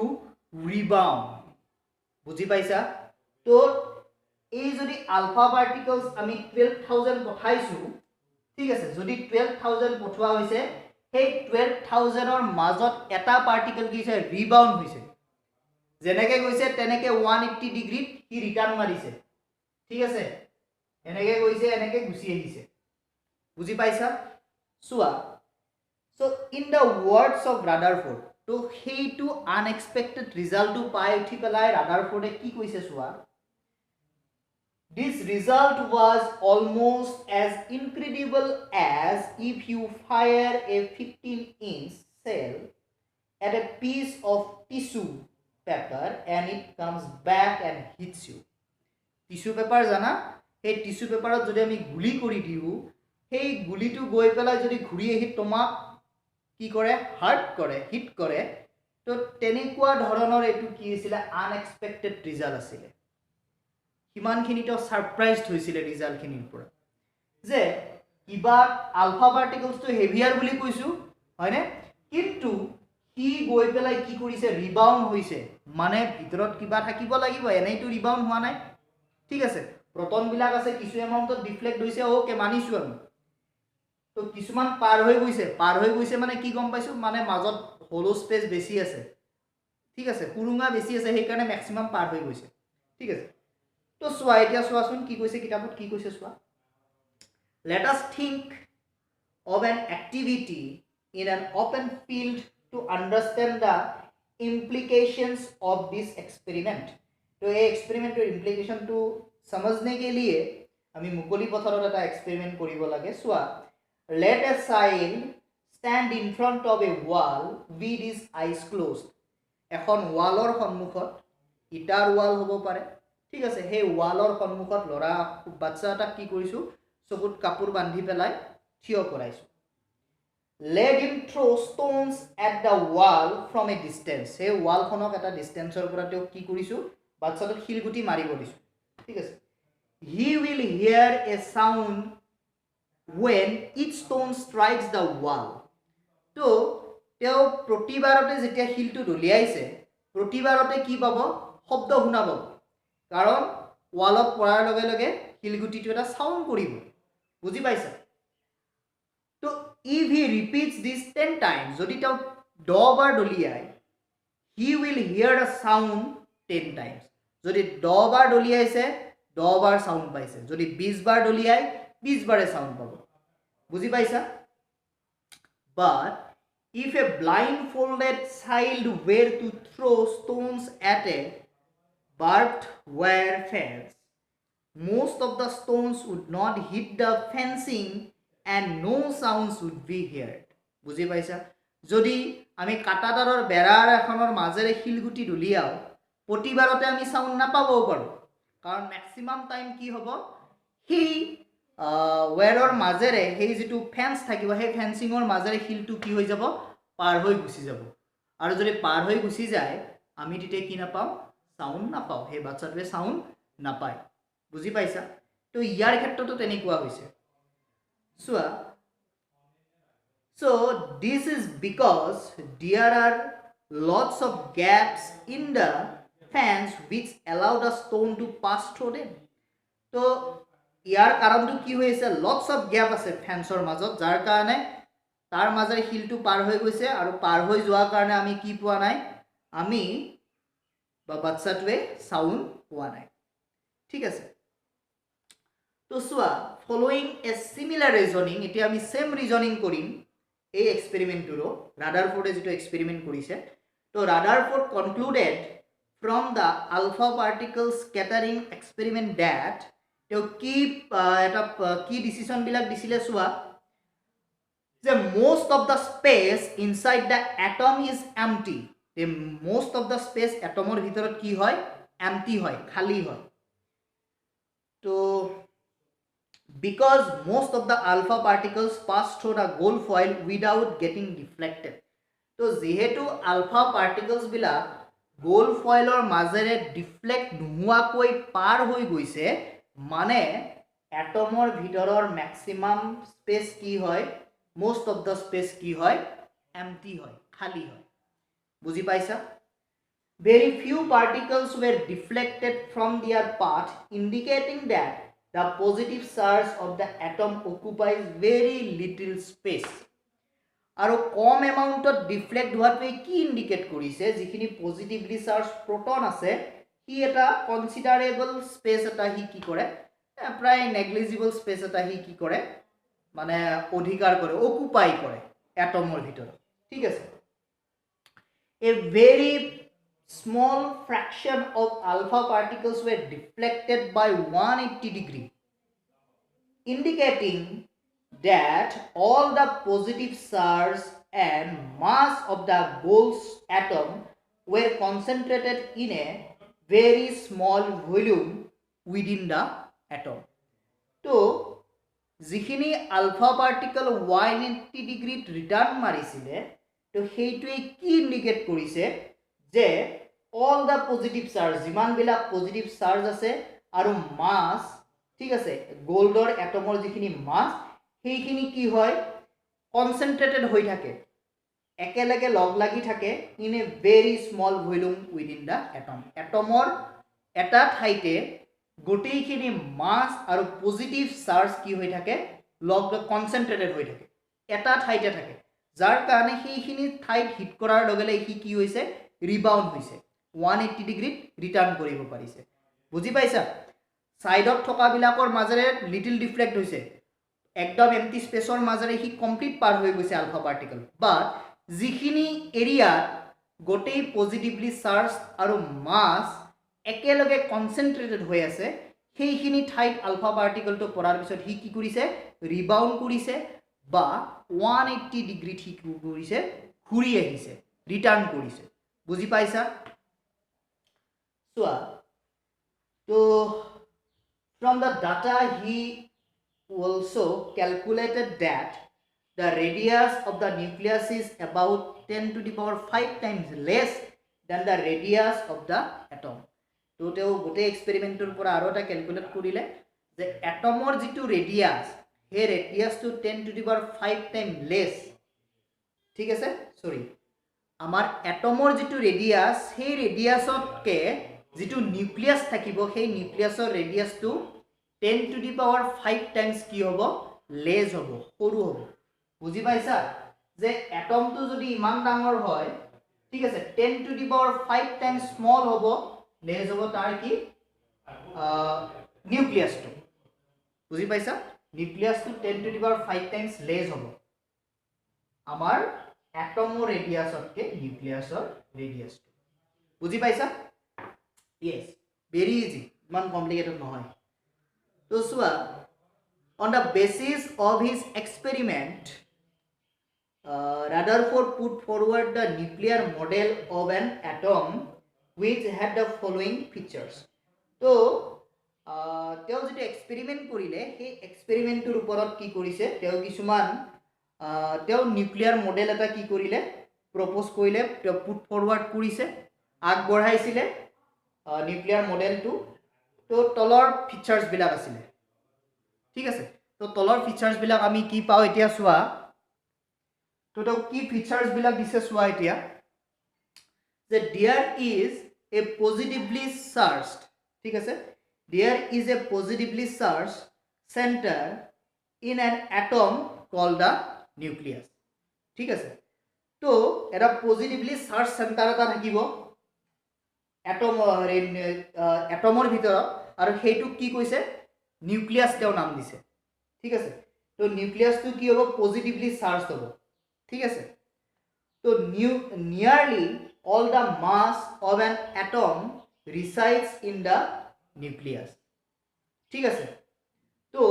rebound বুজি পাইছা তো এই যদি আলফা পার্টিকলস আমি 12,000 পঠাইছো ঠিক আছে যদি 12,000 পঠোৱা হৈছে সেই 12,000 ৰ মাজত এটা পাৰ্টিকল কি হৈছে ৰিবাউন্ড হৈছে যেনেকে গৈছে তেনেকে 180 ডিগ্ৰী কি ৰিটাৰ্ণ মাৰিছে ঠিক আছে এনেকে গৈছে এনেকে গুছি আহিছে বুজি পাইছা চোৱা So in the words of Rutherford to heitu unexpected result to pai uthi pelai Rutherford ki koise chua this result was almost as incredible as if you fire a 15-inch shell at a piece of tissue paper and it comes back and hits you tissue paper jana hey tissue paper jodi ami guli kori diu hey guli tu goi pelai jodi ঘুৰি আহি তোমাক কি কৰে হাৰ্ট কৰে হিট কৰে তো তেনেকুৱা ধৰণৰ এটো কি হৈছিল আনএক্সপেক্টেড ৰিজাল্ট আছিল কিমানখিনি তো সাৰপ্ৰাইজড হৈছিল ৰিজাল্ট খিনিৰ পৰা যে কিবা আলফা পাৰ্টিকলস তো হেভিয়াৰ বুলি কৈছো হয়নে কিন্তু কি গৈ পেলাই কি কৰিছে ৰিবাউন্ড হৈছে মানে ভিতৰত কিবা থাকিব লাগিব এনেইটো ৰিবাউন্ড হোৱা নাই ঠিক আছে প্ৰটন বিলাক আছে কিছু এমাউন্টত ডিফ্লেক্ট হৈছে ওকে মানিছো আমি তো কিছুমান পাৰ হৈ গৈছে মানে কি গম পাইছো মানে মাজত হোলো স্পেস বেছি আছে ঠিক আছে পুৰুঙা বেছি আছে সেই কাৰণে ম্যাক্সিমাম পাৰ হৈ গৈছে ঠিক আছে তো সোৱা এতিয়া সোৱাচোন কি কৈছে কিতাপত কি কৈছে সোৱা let us think of an activity in an open field to understand the implications of this experiment तो ये एक्सपेरिमेंट और इम्प्लिकेशन तो समझने के लिए আমি মুকলি পথাৰত এটা এক্সপেৰিমেন্ট কৰিব লাগে সোৱা let a child stand in front of a wall with his eyes closed এখন ওয়ালৰ সন্মুখত ইটাৰ ওয়াল হ'ব পাৰে ঠিক আছে হে ওয়ালৰ সন্মুখত লৰা বাচ্চা এটা কি কৰিছো চকুত কাপোৰ বান্ধি পেলাই থিয় কৰাইছো let him throw stones at the wall from a distance হে ওয়ালখনক এটা ডিসটেন্সৰ পৰা তেও কি কৰিছো বাচ্চাটো খিলগুটি মাৰিব দিছো ঠিক আছে he will hear a sound when each stone strikes the wall তো তেও প্ৰতিবাৰতে যেতিয়া হিলটো দলিয়াইছে প্ৰতিবাৰতে কি পাব শব্দ শুনা পাব কাৰণ ওয়ালত পৰাৰ লগে লগে হিলগুটিটো এটা সাউন্ড কৰিব বুজি পাইছা if he repeats this 10 times, যদি তেওঁ 10 বাৰ দলিয়ায়, he will hear a sound 10 times. যদি 10 বাৰ দলিয়াইছে 10 বাৰ সাউন্ড পাইছে, যদি 20 বাৰ দলিয়ায় 20 বাৰে সাউন্ড পাব। বুজি পাইছা? But if a blindfolded child were to throw stones at a barbed wire fence, most of the stones would not hit the fencing and no sounds would be heard. বুজি পাইছা? যদি আমি কাটাদাৰৰ বেৰাৰ এখনৰ মাজেৰে শিলগুটি দলিয়াও, প্ৰতিবাৰতে আমি সাউন্ড নাপাবও পাৰোঁ, কাৰণ ম্যাক্সিমাম টাইম কি হ'ব, সেই ৱেৰৰ মাজেৰে সেই যিটো ফেন্স থাকিব, সেই ফেন্সিঙৰ মাজেৰে শিলটো কি হৈ যাব, পাৰ হৈ গুচি যাব। আৰু যদি পাৰ হৈ গুচি যায় আমি তেতিয়া কি নাপাওঁ, সাউন্ড নাপাওঁ, সেই বাচ্চাটোৱে সাউন্ড নাপায়। বুজি পাইছা? তো ইয়াৰ ক্ষেত্ৰতো তেনেকুৱা হৈছে। চোৱা, so this is because there are lots of gaps in the fence which allow the stone to pass through them. তো ইয়াৰ কাৰণটো কি হৈছে, lots of gap আছে ফেন্সৰ মাজত, যাৰ কাৰণে তাৰ মাজেৰে শিলটো পাৰ হৈ গৈছে, আৰু পাৰ হৈ যোৱাৰ কাৰণে আমি কি পোৱা নাই, আমি বা বাচ্চাটোৱে সাউন্ড পোৱা নাই। ঠিক আছে? তো চোৱা, ফলোইং এ সিমিলাৰ ৰিজনিং, এতিয়া আমি সেম ৰিজনিং কৰিম এই এক্সপেৰিমেণ্টটোৰো। ৰাদাৰফোৰ্ডে যিটো এক্সপেৰিমেণ্ট কৰিছে, তো Rutherford concluded from the alpha particle scattering experiment that, তেওঁ কি এটা কি ডিচিশ্যনবিলাক দিছিলে চোৱা, যে most of the space inside the atom is empty. The most of the space atomৰ ভিতৰত কি হয়, empty হয়, খালি হয়। তো because most of the alpha particles pass through the gold foil without getting deflected. তো যেহেতু আলফা পাৰ্টিকলছ বিলাক গোল্ড ফয়েলৰ মাজেৰে ডিফ্লেক্ট নোহোৱাকৈ পাৰ হৈ গৈছে, মানে এটমৰ ভিতৰৰ ম্যাক্সিমাম স্পেচ কি হয়, most of the space কি হয়, empty হয়, খালি হয়। বুজি পাইছা? Very few particles were deflected from their path, indicating that the positive charge of the atom occupies very little space. আৰু কম এমাউন্টত ডিফ্লেক্ট হোৱাটোৱে কি ইন্ডিকেট কৰিছে, যিখিনি পজিটিভলি চাৰ্জ প্ৰোটন আছে সি এটা কনসিডাৰেবল স্পেচ এটা হি কি কৰে, প্ৰায় নেগলিজিবল স্পেচ এটা হি কি কৰে, মানে অধিকাৰ কৰে, অকুপাই কৰে এটমৰ ভিতৰত। ঠিক আছে? A very small fraction of alpha particles were deflected by 180 degree, indicating that all the positive charge and mass of the gold atom were concentrated in a very small volume within the atom. So যিখিনি আলফা পাৰ্টিকল 180 ডিগ্ৰীত ৰিটাৰ্ণ মাৰিছিলে, তো সেইটোৱে কি ইন্ডিকেট কৰিছে, যে অল দ্য পজিটিভ চাৰ্জ, যিমানবিলাক পজিটিভ চাৰ্জ আছে আৰু মাছ, ঠিক আছে, গোল্ডৰ এটমৰ যিখিনি মাছ, সেইখিনি কি হয়, কনচেন্ট্ৰেটেড হৈ থাকে, একেলগে লগ লাগি থাকে, in a very small volume within the atom. এটমৰ এটা ঠাইতে গোটেইখিনি মাছ আৰু পজিটিভ চাৰ্জ কি হৈ থাকে, লগ কনচেন্ট্ৰেটেড হৈ থাকে, এটা ঠাইতে থাকে, যাৰ কাৰণে সেইখিনি ঠাইত হিট কৰাৰ লগে লগে সি কি হৈছে, ৰিবাউণ্ড হৈছে, 180 ডিগ্ৰীত ৰিটাৰ্ণ কৰিব পাৰিছে। বুজি পাইছা? সাইডত থকাবিলাকৰ মাজেৰে লিটিল ডিফ্লেক্ট হৈছে, একদম এমটি স্পেচৰ মাজেৰে সি কমপ্লিট পাৰ হৈ গৈছে আলফা পাৰ্টিকল, বাট যিখিনি এৰিয়াত গোটেই পজিটিভলি চাৰ্জ আৰু মাছ একেলগে কনচেন্ট্ৰেটেড হৈ আছে, সেইখিনি ঠাইত আলফা পাৰ্টিকলটো পৰাৰ পিছত সি কি কৰিছে, ৰিবাউণ্ড কৰিছে, বা 180 ডিগ্ৰীত সি কি কৰিছে, ঘূৰি আহিছে, ৰিটাৰ্ণ কৰিছে। বুজি পাইছা? চোৱা, তো from the data he also calculated that the radius of the nucleus is about 10 to the power 5 times less than the radius of the atom. তো তেওঁ গোটেই এক্সপেৰিমেণ্টৰ পৰা আৰু এটা ক্যালকুলেট কৰিলে, যে এটমৰ যিটো ৰেডিয়াছ, সেই ৰেডিয়াছটো 10 to the power 5 time less. ঠিক আছে? সৰি, আমাৰ এটমৰ যিটো ৰেডিয়াছ, সেই ৰেডিয়াছতকে যিটো নিউক্লিয়াছ থাকিব, সেই নিউক্লিয়াছৰ ৰেডিয়াছটো 10 to the power 5 টাইমছ কি হ'ব, লেছ হ'ব, সৰু হ'ব। বুজি পাইছা যে এটমটো যদি ইমান ডাঙৰ হয় ঠিক আছে 10 to the power 5 times small হ'ব লেজ হ'ব তাৰ কি নিউক্লিয়াছটো বুজি পাইছা নিউক্লিয়াছটো 10 to the power 5 টাইমছ লেজ হ'ব আমাৰ এটমৰ ৰেডিয়াছতকে নিউক্লিয়াছৰ ৰেডিয়াছটো বুজি পাইছা yes very easy ইমান কমপ্লিকেটেড নহয় তো চোৱা on the basis of his experiment Rutherford put forward the nuclear model of an atom which had the following features তো তেওঁ যেটো এক্সপেৰিমেন্ট কৰিলে সেই এক্সপেৰিমেন্টৰ ওপৰত কি কৰিছে তেওঁ কিছুমান তেওঁ নিউক্লিয়াৰ মডেল এটা কি কৰিলে প্ৰপ'জ কৰিলে তেওঁ পুট ফৰৱাৰ্ড কৰিছে আগবঢ়াইছিলে নিউক্লিয়াৰ মডেলটো তো তলৰ ফিচাৰ্ছ বিলাক আছিল ঠিক আছে তো তলৰ ফিচাৰ্ছ বিলাক আমি কি পাও এতিয়া চোৱা তো তো কি ফিচাৰ্ছ বিলাক দিছে চোৱা এতিয়া যে there is a positively charged ঠিক আছে there is a positively charged center in an atom called the nucleus ঠিক আছে তো এটা পজিটিভলি চাৰ্জ চেণ্টাৰ এটা থাকিব এটমৰ ভিতৰত আৰু সেইটো কি কৈছে নিউক্লিয়াছ তেওঁ নাম দিছে ঠিক আছে তো নিউক্লিয়াছটো কি হ'ব পজিটিভলি চাৰ্জ হ'ব ঠিক আছে তো নিয়াৰলি all the mass of an atom resides in the nucleus ঠিক আছে তো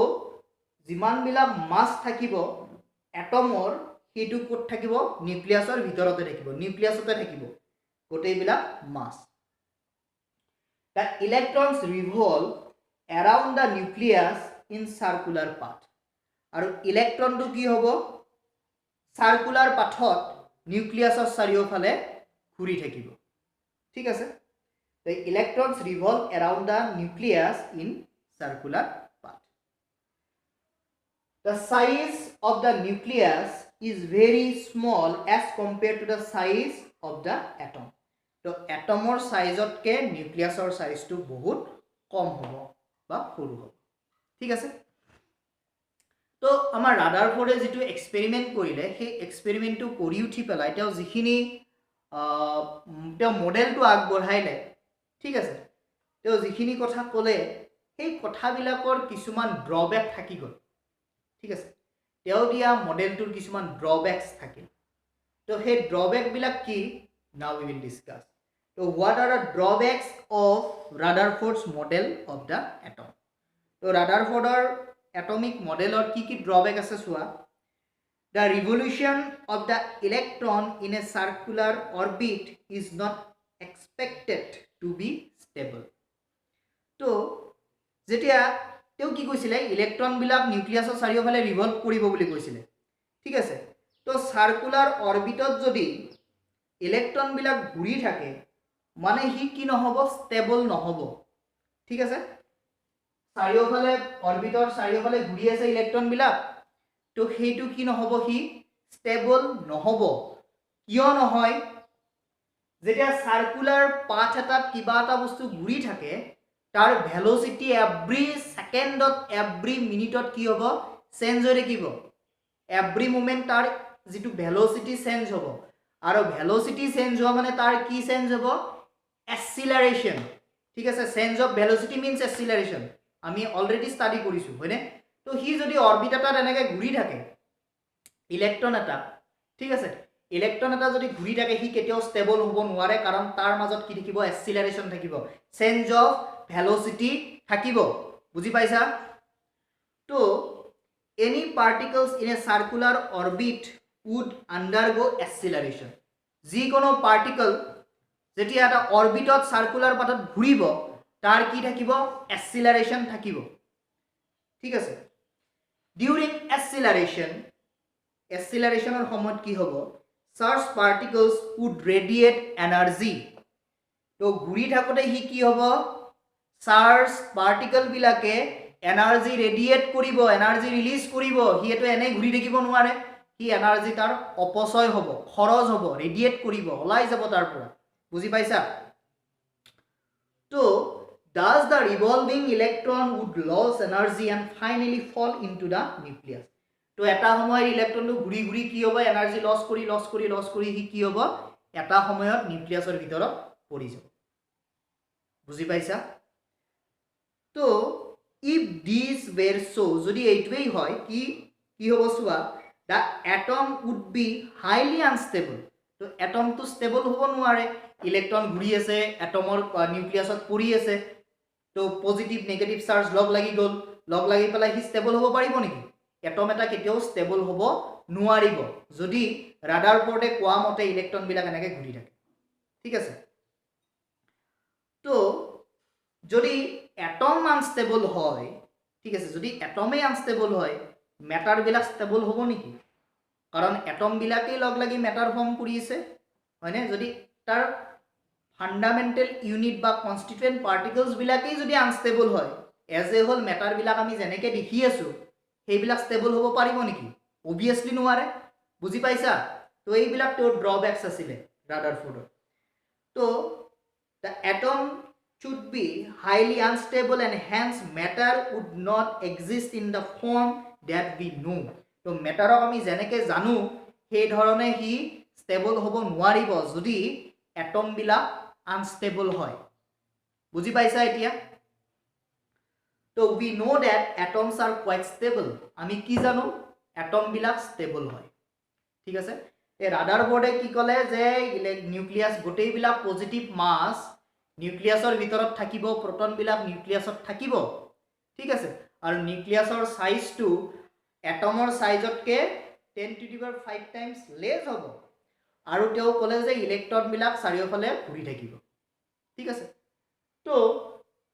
যিমান বিলাক মাছ থাকিব এটমৰ সেইটো কোট থাকিব নিউক্লিয়াছৰ ভিতৰতে থাকিব নিউক্লিয়াছতে থাকিব গোটেইবিলাক মাছ the electrons revolve around the nucleus in circular path আৰু ইলেক্ট্ৰনটো কি হ'ব সাৰ্কুলাৰ পাথত নিউক্লিয়াছৰ চাৰিওফালে ঘূৰি থাকিব ঠিক আছে the electrons revolve around the nucleus in circular path the size of the nucleus is very small as compared to the size of the atom তো এটমৰ সাইজতকে নিউক্লিয়াছৰ সাইজটো বহুত কম হ'ব বা সৰু হ'ব ঠিক আছে তো আমাৰ ৰাদাৰফৰ্ডে যেটো এক্সপেৰিমেন্ট কৰিলে সেই এক্সপেৰিমেন্টটো কৰি উঠি পেলাই তেওঁ যিখিনি তেওঁ মডেলটো আগবঢ়াইলে ঠিক আছে তেওঁ যিখিনি কথা ক'লে সেই কথাবিলাকৰ কিছুমান ড্ৰবেক থাকি গ'ল ঠিক আছে তেওঁ দিয়া মডেলটোৰ কিছুমান ড্ৰবেকস থাকিল তো সেই ড্ৰবেক বিলাক কি now we will discuss so what are the drawbacks of Rutherford's model of the atom so Rutherfordৰ atomic modelৰ কি drawback আছে চোৱা the revolution of the electron in a circular orbit is not expected to be stable তো যেতিয়া তেও কি কৈছিলে ইলেক্ট্ৰন বিলাক নিউক্লিয়াছৰ চাৰিওফালে ৰিভলভ কৰিব বুলি কৈছিলে ঠিক আছে তো সাৰ্কুলাৰ অৰবিটত যদি ইলেক্ট্ৰন বিলাক ঘূৰি থাকে মানে হি কি নহব ষ্টেবল নহব ঠিক আছে চাৰিওফালে অৰবিটৰ চাৰিওফালে ঘূৰি আছে ইলেক্ট্ৰন বিলাক তো হেইটো কি নহব হি ষ্টেবল নহব কিয় নহয় যেতিয়া সাৰ্কুলাৰ পাথ এটাত কিবা এটা বস্তু ঘূৰি থাকে তাৰ ভেলোসিটি এভৰি সেকেন্ডত এভৰি মিনিটত কি হ'ব চেঞ্জ হৈ থাকিব এভৰি মোমেন্ট তাৰ যেটো ভেলোসিটি চেঞ্জ হ'ব আৰু ভেলোসিটি চেঞ্জ হোৱা মানে তাৰ কি চেঞ্জ হ'ব এক্সিলাৰেশন ঠিক আছে চেঞ্জ অফ ভেলোসিটি মিন্স এক্সিলাৰেশন আমি অলৰেডি ষ্টাডি কৰিছো হয়নে তো হি যদি অৰবিট এটা এনেকৈ ঘূৰি থাকে ইলেক্ট্ৰন এটা ঠিক আছে ইলেক্ট্ৰন এটা যদি ঘূৰি থাকে হি কেতিয়াও ষ্টেবল হ'ব নোৱাৰে কাৰণ তাৰ মাজত কি থাকিব এক্সিলাৰেশন থাকিব চেঞ্জ অফ ভেলোসিটি থাকিব বুজি পাইছা তো any particles in a circular orbit would undergo acceleration যি কোনো পাৰ্টিকল যেতিয়া এটা অৰবিটত সাৰ্কুলাৰ পাথত ঘূৰিব তাৰ কি থাকিব এক্সিলাৰেশন থাকিব ঠিক আছে ডিউৰিং এক্সিলাৰেশনৰ সময়ত কি হ'ব charge particles would radiate energy তো ঘূৰি থাকোতে হি কি হ'ব চাৰ্জ পাৰ্টিকল বিলাকে এনাৰ্জি ৰেডিয়েট কৰিব এনাৰ্জি ৰিলিজ কৰিব হি এটো এনে ঘূৰি থাকিব নোৱাৰে হি এনাৰ্জি তাৰ অপচয় হ'ব খৰচ হ'ব ৰেডিয়েট কৰিব ওলাই যাব তাৰ পৰা বুজি পাইছা তো does the revolving electron would lose energy and finally fall into the nucleus তো তো এটা সময়ত ইলেক্ট্ৰনটো ঘূৰি ঘূৰি কি হ'ব এনাৰ্জি লছ কৰি হি কি হ'ব এটা সময়ত নিউক্লিয়াছৰ ভিতৰত পৰি যাব বুজি পাইছা তো if these were so যদি এইটোৱেই হয় কি হ'ব চোৱা the atom would be highly unstable তো এটমটো ষ্টেবল হ'ব নোৱাৰে ইলেক্ট্ৰন ঘূৰি আছে এটমৰ নিউক্লিয়াছত পৰি আছে তো পজিটিভ নেগেটিভ চাৰ্জ লগ লাগি পেলাই হি ষ্টেবল হ'ব পাৰিব নেকি এটম এটা কেতিয়াও ষ্টেবল হ'ব নোৱাৰিব যদি ৰাডাৰ বোৰ্ডে কোৱা মতে ইলেক্ট্ৰন বিলাক এনেকৈ ঘূৰি থাকে ঠিক আছে তো যদি এটম আনষ্টেবল হয় ঠিক আছে যদি এটমে আনষ্টেবল হয় মেটাৰ বিলাক ষ্টেবল হ'ব নেকি কাৰণ এটম বিলাকেই লগ লাগি মেটাৰ ফৰ্ম কৰি আছে হয়নে যদি তাৰ ফান্ডামেন্টেল ইউনিট বা কনস্টিটুয়েন্ট পাৰ্টিকলছ বিলাকেই যদি আনষ্টেবল হয় এজ এ হোল মেটাৰ বিলাক আমি যেনেকৈ দেখি আছো সেইবিলাক ষ্টেবল হ'ব পাৰিব নেকি অবভিয়াছলি নোৱাৰে বুজি পাইছা তো এইবিলাক তোৰ ড্ৰবেক্স আছিলে ৰাদাৰফোৰ্ডৰ তো the atom should be highly unstable and hence matter would not exist in the form that we know তো মেটাৰক আমি যেনেকৈ জানো সেই ধৰণে হি ষ্টেবল হ'ব নোৱাৰিব যদি এটম বিলাক আনষ্টেবল হয় বুজি পাইছা এতিয়া তো we know that atoms are quite stable আমি কি জানো এটম বিলাক ষ্টেবল হয় ঠিক আছে এই ৰাডাৰ বোৰ্ডে কি ক'লে যে নিউক্লিয়াছ গোটেইবিলাক পজিটিভ মাছ নিউক্লিয়াছৰ ভিতৰত থাকিব প্ৰটন বিলাক নিউক্লিয়াছত থাকিব ঠিক আছে আৰু নিউক্লিয়াছৰ সাইজটো এটমৰ সাইজতকে 10 to the power 5 times less হ'ব আৰু তেওঁ ক'লে যে ইলেক্ট্ৰন বিলাক চাৰিওফালে ঘূৰি থাকিব ঠিক আছে তো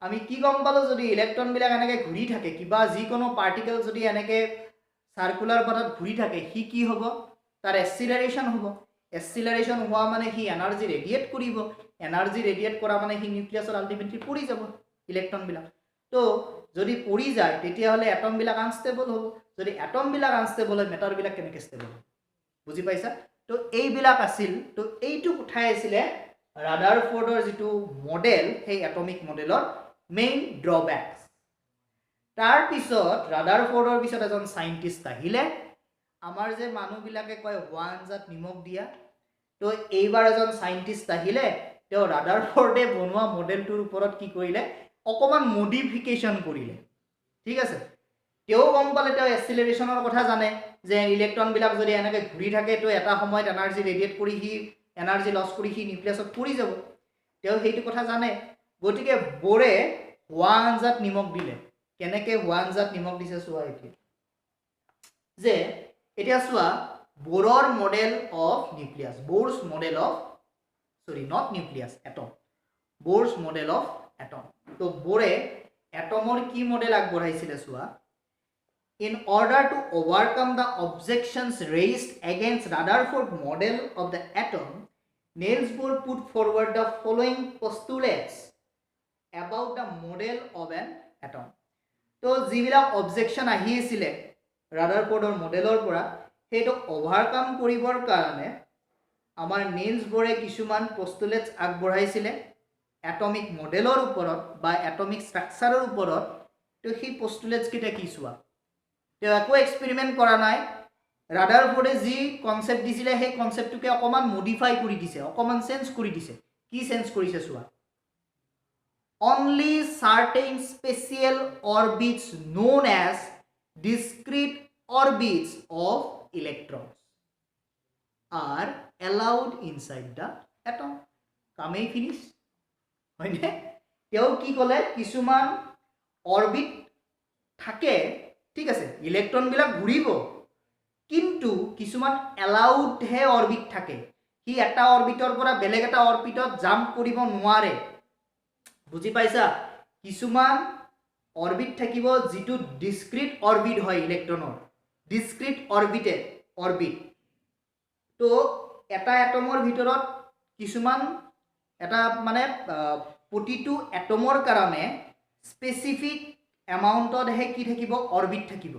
আমি কি গম পালো যদি ইলেক্ট্ৰন বিলাক এনেকৈ ঘূৰি থাকে কিবা যিকোনো পাৰ্টিকেল যদি এনেকৈ সাৰ্কুলাৰ পাথত ঘূৰি থাকে হি কি হ'ব তাৰ এক্সিলাৰেশ্যন হ'ব এক্সিলাৰেশ্যন হোৱা মানে হি এনাৰ্জি ৰেডিয়েট কৰিব এনাৰ্জি ৰেডিয়েট কৰা মানে হি নিউক্লিয়াছৰ আল্টিমেটলি পৰি যাব ইলেক্ট্ৰন বিলাক তো যদি পৰি যায় তেতিয়াহ'লে এটম বিলাক আনষ্টেবল হ'ব যদি এটম বিলাক আনষ্টেবল হয় মেটাৰ বিলাক কেনেকৈ ষ্টেবল হ'ব বুজি পাইছা তো এইবিলাক আছিল তো এইটো উঠাই আছিলে ৰাদাৰফোৰ্ডৰ যিটো মডেল সেই এটমিক মডেলৰ মেইন ড্ৰবেক্স তাৰ পিছত ৰাদাৰফোৰ্ডৰ পিছত এজন সাইন্টিষ্ট আহিলে আমাৰ যে মানুহবিলাকে কয় ওৱানজাত নিমখ দিয়া তো এইবাৰ এজন সাইন্টিষ্ট আহিলে তেওঁ ৰাদাৰফোৰ্ডে বনোৱা মডেলটোৰ ওপৰত কি কৰিলে অকমান মডিফিকেশ্যন কৰিলে ঠিক আছে তেওঁ গম পালে তেওঁ এক্সিলাৰেশ্যনৰ কথা জানে যে ইলেক্ট্ৰন বিলাক যদি এনেকৈ ঘূৰি থাকে তো এটা সময়ত এনাৰ্জি ৰেডিয়েট কৰি হি এনাৰ্জি লছ কৰি হি নিউক্লিয়াছত পৰি যাব তেওঁ সেইটো কথা জানে গতিকে বোৰে ওৱানজাত নিমখ দিলে কেনেকৈ ওৱানজাত নিমখ দিছে চোৱা এতিয়া যে এতিয়া চোৱা বোৰৰ model of nucleus Bohr's model of sorry not nucleus atom Bohr's model of atom তো বোৰে এটমৰ কি মডেল আগবঢ়াইছিলে চোৱা in order to overcome the objections raised against Rutherford model of the atom Niels Bohr put forward the following postulates about the model of an atom তো যিবিলাক অবজেকশ্যন আহি আছিলে ৰাদাৰফোৰ্ডৰ মডেলৰ পৰা সেইটো ওভাৰকাম কৰিবৰ কাৰণে আমাৰ নিলছ বোৰে কিছুমান পষ্টুলেটছ আগবঢ়াইছিলে এটমিক মডেলৰ ওপৰত বা এটমিক ষ্ট্ৰাকচাৰৰ ওপৰত তো সেই পষ্টুলেটছ কেইটা কি চোৱা তেওঁ একো এক্সপেৰিমেণ্ট কৰা নাই ৰাদাৰফোৰ্ডে যি কনচেপ্ট দিছিলে সেই কনচেপ্টটোকে অকণমান মডিফাই কৰি দিছে অকণমান চেঞ্জ কৰি দিছে কি চেঞ্জ কৰিছে চোৱা only certain special orbits known as discrete orbits of electrons are allowed inside the atom কামেই ফিনিছ হয়নে তেওঁ কি ক'লে কিছুমান অৰবিট থাকে ঠিক আছে ইলেক্ট্ৰন বিলাক ঘূৰিব কিন্তু কিছুমান এলাউড হে অৰবিট থাকে হি এটা অৰবিটৰ পৰা বেলেগ এটা অৰবিটত জাম্প কৰিব নোৱাৰে বুজি পাইছা কিছুমান অৰবিট থাকিব যিটো ডিসক্ৰিট অৰবিট হয় ইলেক্ট্ৰনৰ ডিসক্ৰিট অৰবিট তো এটা এটমৰ ভিতৰত কিছুমান এটা মানে প্ৰতিটো এটমৰ কাৰণে স্পেসিফিক এমাউন্টত হে কি থাকিব অৰবিট থাকিব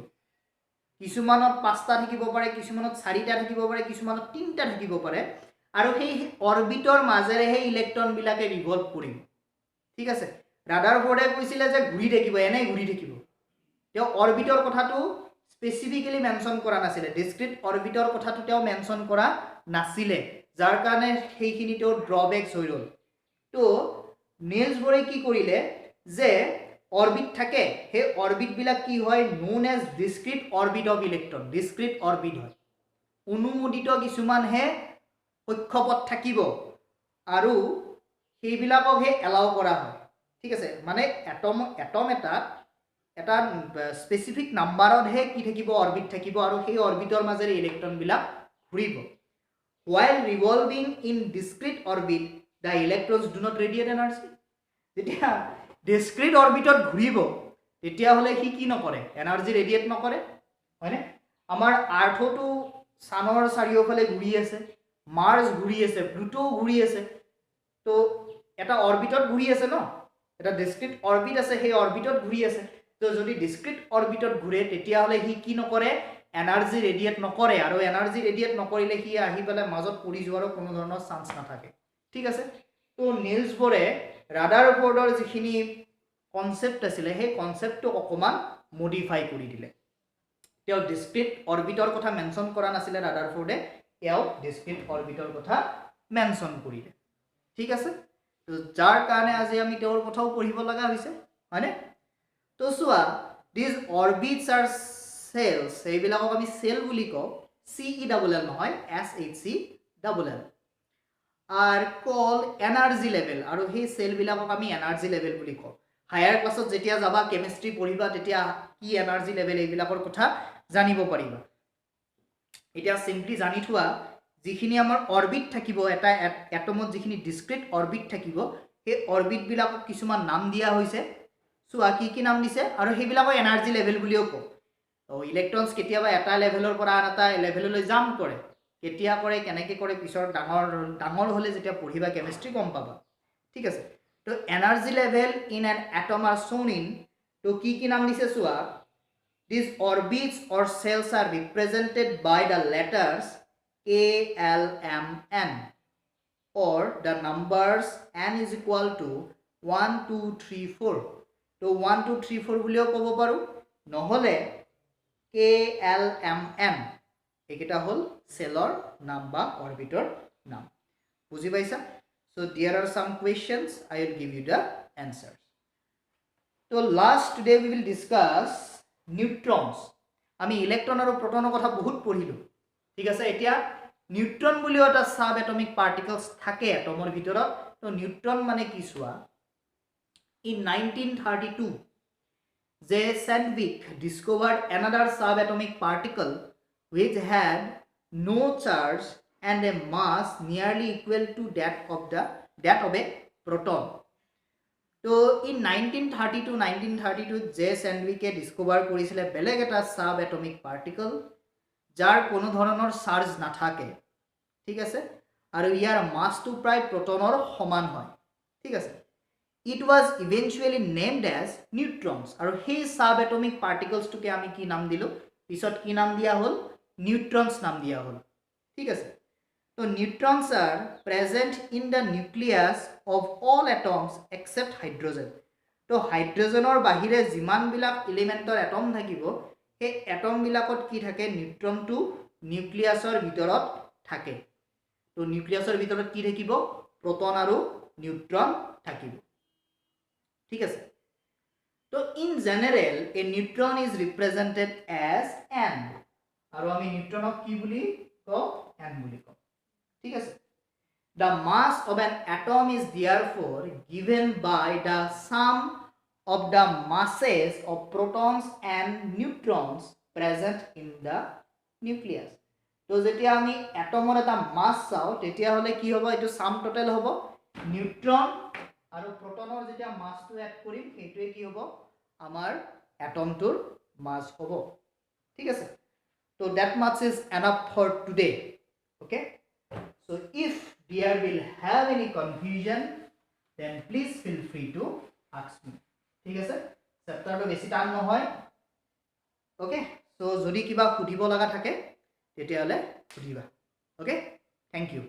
কিছুমানত 5টা থাকিব পাৰে কিছুমানত 4টা থাকিব পাৰে কিছুমানত 3টা থাকিব পাৰে আৰু সেই অৰবিটৰ মাজেৰে হে ইলেক্ট্ৰন বিলাকে ৰিভলভ কৰিব ঠিক আছে ৰাদাৰফোৰ্ডে কৈছিলে যে ঘূৰি থাকিব এনে ঘূৰি থাকিব তেওঁ অৰবিটৰ কথাটো স্পেসিফিক্যালি মেনশন কৰা নাছিলে ডিসক্ৰিট অৰবিটৰ কথাটো তেওঁ মেনশন কৰা নাছিলে যাৰ কাৰণে সেইখিনি তেওঁ ড্ৰবেক্স হৈ ৰল তো নিলছ বৰে কি কৰিলে যে অরবিট থাকে হে অরবিট বিলাক কি হয় known as discrete orbit of electron discrete orbit হয় অনুমোদিত কিছুমান হে কক্ষপথ থাকিব আৰু সেইবিলাকক হে এলাউ কৰা হয় ঠিক আছে মানে এটম এটা স্পেসিফিক নাম্বাৰত হে কি থাকিব অৰবিট থাকিব আৰু সেই অৰবিটৰ মাজেৰে ইলেক্ট্ৰন বিলাক ঘূৰিব while revolving in discrete orbit the electrons do not radiate energy যেতিয়া ডিসক্রিট অরবিটত ঘূৰিব তেতিয়া হলে কি কি নকৰে এনাৰ্জি ৰেডিয়েট নকৰে হয়নে আমাৰ আৰ্থটো সানৰ চাৰিওফালে ঘূৰি আছে মাৰ্স ঘূৰি আছে প্লুটো ঘূৰি আছে তো এটা অৰবিটত ঘূৰি আছে ন এটা ডিসক্ৰিট অৰবিট আছে সেই অৰবিটত ঘূৰি আছে তো যদি ডিসক্ৰিট অৰবিটত ঘূৰে তেতিয়া হলে কি কি নকৰে এনাৰ্জি ৰেডিয়েট নকৰে আৰু এনাৰ্জি ৰেডিয়েট নকৰিলে কি আহি পেলাই মাজত পৰি যোৱাৰ কোনো ধৰণৰ চান্স নাথাকে ঠিক আছে তো নিলছ বৰে ৰাদাৰফোৰ্ডৰ যিখিনি কনসেপ্ট আছিলে সেই কনসেপ্টটো অকমান মডিফাই কৰি দিলে তেওঁ ডিসক্ৰিট অৰবিটৰ কথা মেনশন কৰা নাছিলে ৰাদাৰফোৰ্ডে তেওঁ ডিসক্ৰিট অৰবিটৰ কথা মেনশন কৰিলে ঠিক আছে তো যাৰ কাৰণে আজি আমি তেওঁৰ কথাও পঢ়িব লগা হৈছে হয়নে তো চোৱা দিস অৰবিটস আৰ সেলস এইবিলাকক আমি সেল বুলি কওঁ CELL নহয় SHCLL are called energy level আৰু সেই সেল বিলাকক আমি এনাৰ্জি লেভেল বুলি কওঁ হায়াৰ ক্লাছত যেতিয়া যাবা কেমিস্ট্ৰি পঢ়িবা তেতিয়া কি এনাৰ্জি লেভেল এইবিলাকৰ কথা জানিব পাৰিবা এতিয়া সিম্পলি জানি থোৱা যিখিনি আমাৰ অৰবিট থাকিব এটা এটমত যিখিনি ডিসক্ৰিট অৰবিট থাকিব সেই অৰবিট বিলাকক কিছুমান নাম দিয়া হৈছে চোৱা কি নাম দিছে আৰু সেইবিলাকক এনাৰ্জি লেভেল বুলিও কওঁ তো ইলেক্ট্ৰনছ কেতিয়াবা এটা লেভেলৰ পৰা আন এটা লেভেললৈ জাম্প কৰে কেতিয়া কৰে কেনেকৈ কৰে পিছৰ ডাঙৰ হলে যেতিয়া পঢ়িবা কেমিস্ট্ৰি গম পাবা ঠিক আছে তো energy level in an atom R shown in তো কি নাম দিছে চোৱা these orbits or cells are represented by the letters A L M N or the numbers n is equal to 1 2 3 4 তো 1 2 3 4 বুলিও ক'ব পাৰো নহলে KLMN এইকেইটা হল সেলৰ নাম বা অৰবিটৰ নাম বুজি পাইছা so there are some questions I will give you the answers so last today we will discuss neutrons আমি ইলেক্ট্ৰন আৰু প্ৰটনৰ কথা বহুত পঢ়িলো ঠিক আছে এতিয়া নিউট্ৰন বুলিও এটা সাব এটমিক পাৰ্টিকলছ থাকে এটমৰ ভিতৰত তো নিউট্ৰন মানে কি চোৱা in 1932 J. Sandvik discovered another subatomic particle which had no charge and a mass nearly equal to that of a proton. So in 1932 J. Sandvik discovered করেছিল বেলেগ এটা subatomic particle যার কোনো ধৰণৰ চাৰ্জ নাথাকে ঠিক আছে আৰু ইয়াৰ মাছটো প্ৰায় প্ৰটনৰ সমান হয় ঠিক আছে It was eventually named as neutrons আৰু সেই subatomic particles টোকে আমি কি নাম দিলো পিছত কি নাম দিয়া হল neutrons নাম দিয়া হল ঠিক আছে তো neutrons are present in the nucleus of all atoms except hydrogen তো হাইড্ৰোজেনৰ বাহিৰে যিমান বিলাক এলিমেন্টৰ এটম থাকিব সেই এটম বিলাকত কি থাকে নিউট্ৰনটো নিউক্লিয়াছৰ ভিতৰত থাকে তো নিউক্লিয়াছৰ ভিতৰত কি থাকিব প্ৰোটন আৰু নিউট্ৰন থাকিব ঠিক আছে তো in general a neutron is represented as n আৰু আমি নিউট্রনক কি বুলি কও n বুলি কও ঠিক আছে the mass of an atom is therefore given by the sum of the masses of protons and neutrons present in the nucleus তো যেতিয়া আমি এটমৰ এটা মাস চাও তেতিয়া হলে কি হ'ব এটো সাম টোটাল হ'ব নিউট্ৰন আৰু প্ৰোটনৰ যেতিয়া মাছটো এড কৰিম সেইটোৱে কি হ'ব আমাৰ এটমটোৰ মাছ হ'ব ঠিক আছে তো that much is enough for today okay so if there will have any confusion then please feel free to ask me ঠিক আছে চেপ্টাৰটো বেছি টান নহয় okay so যদি কিবা সুধিব লগা থাকে তেতিয়াহলে সুধিবা okay thank you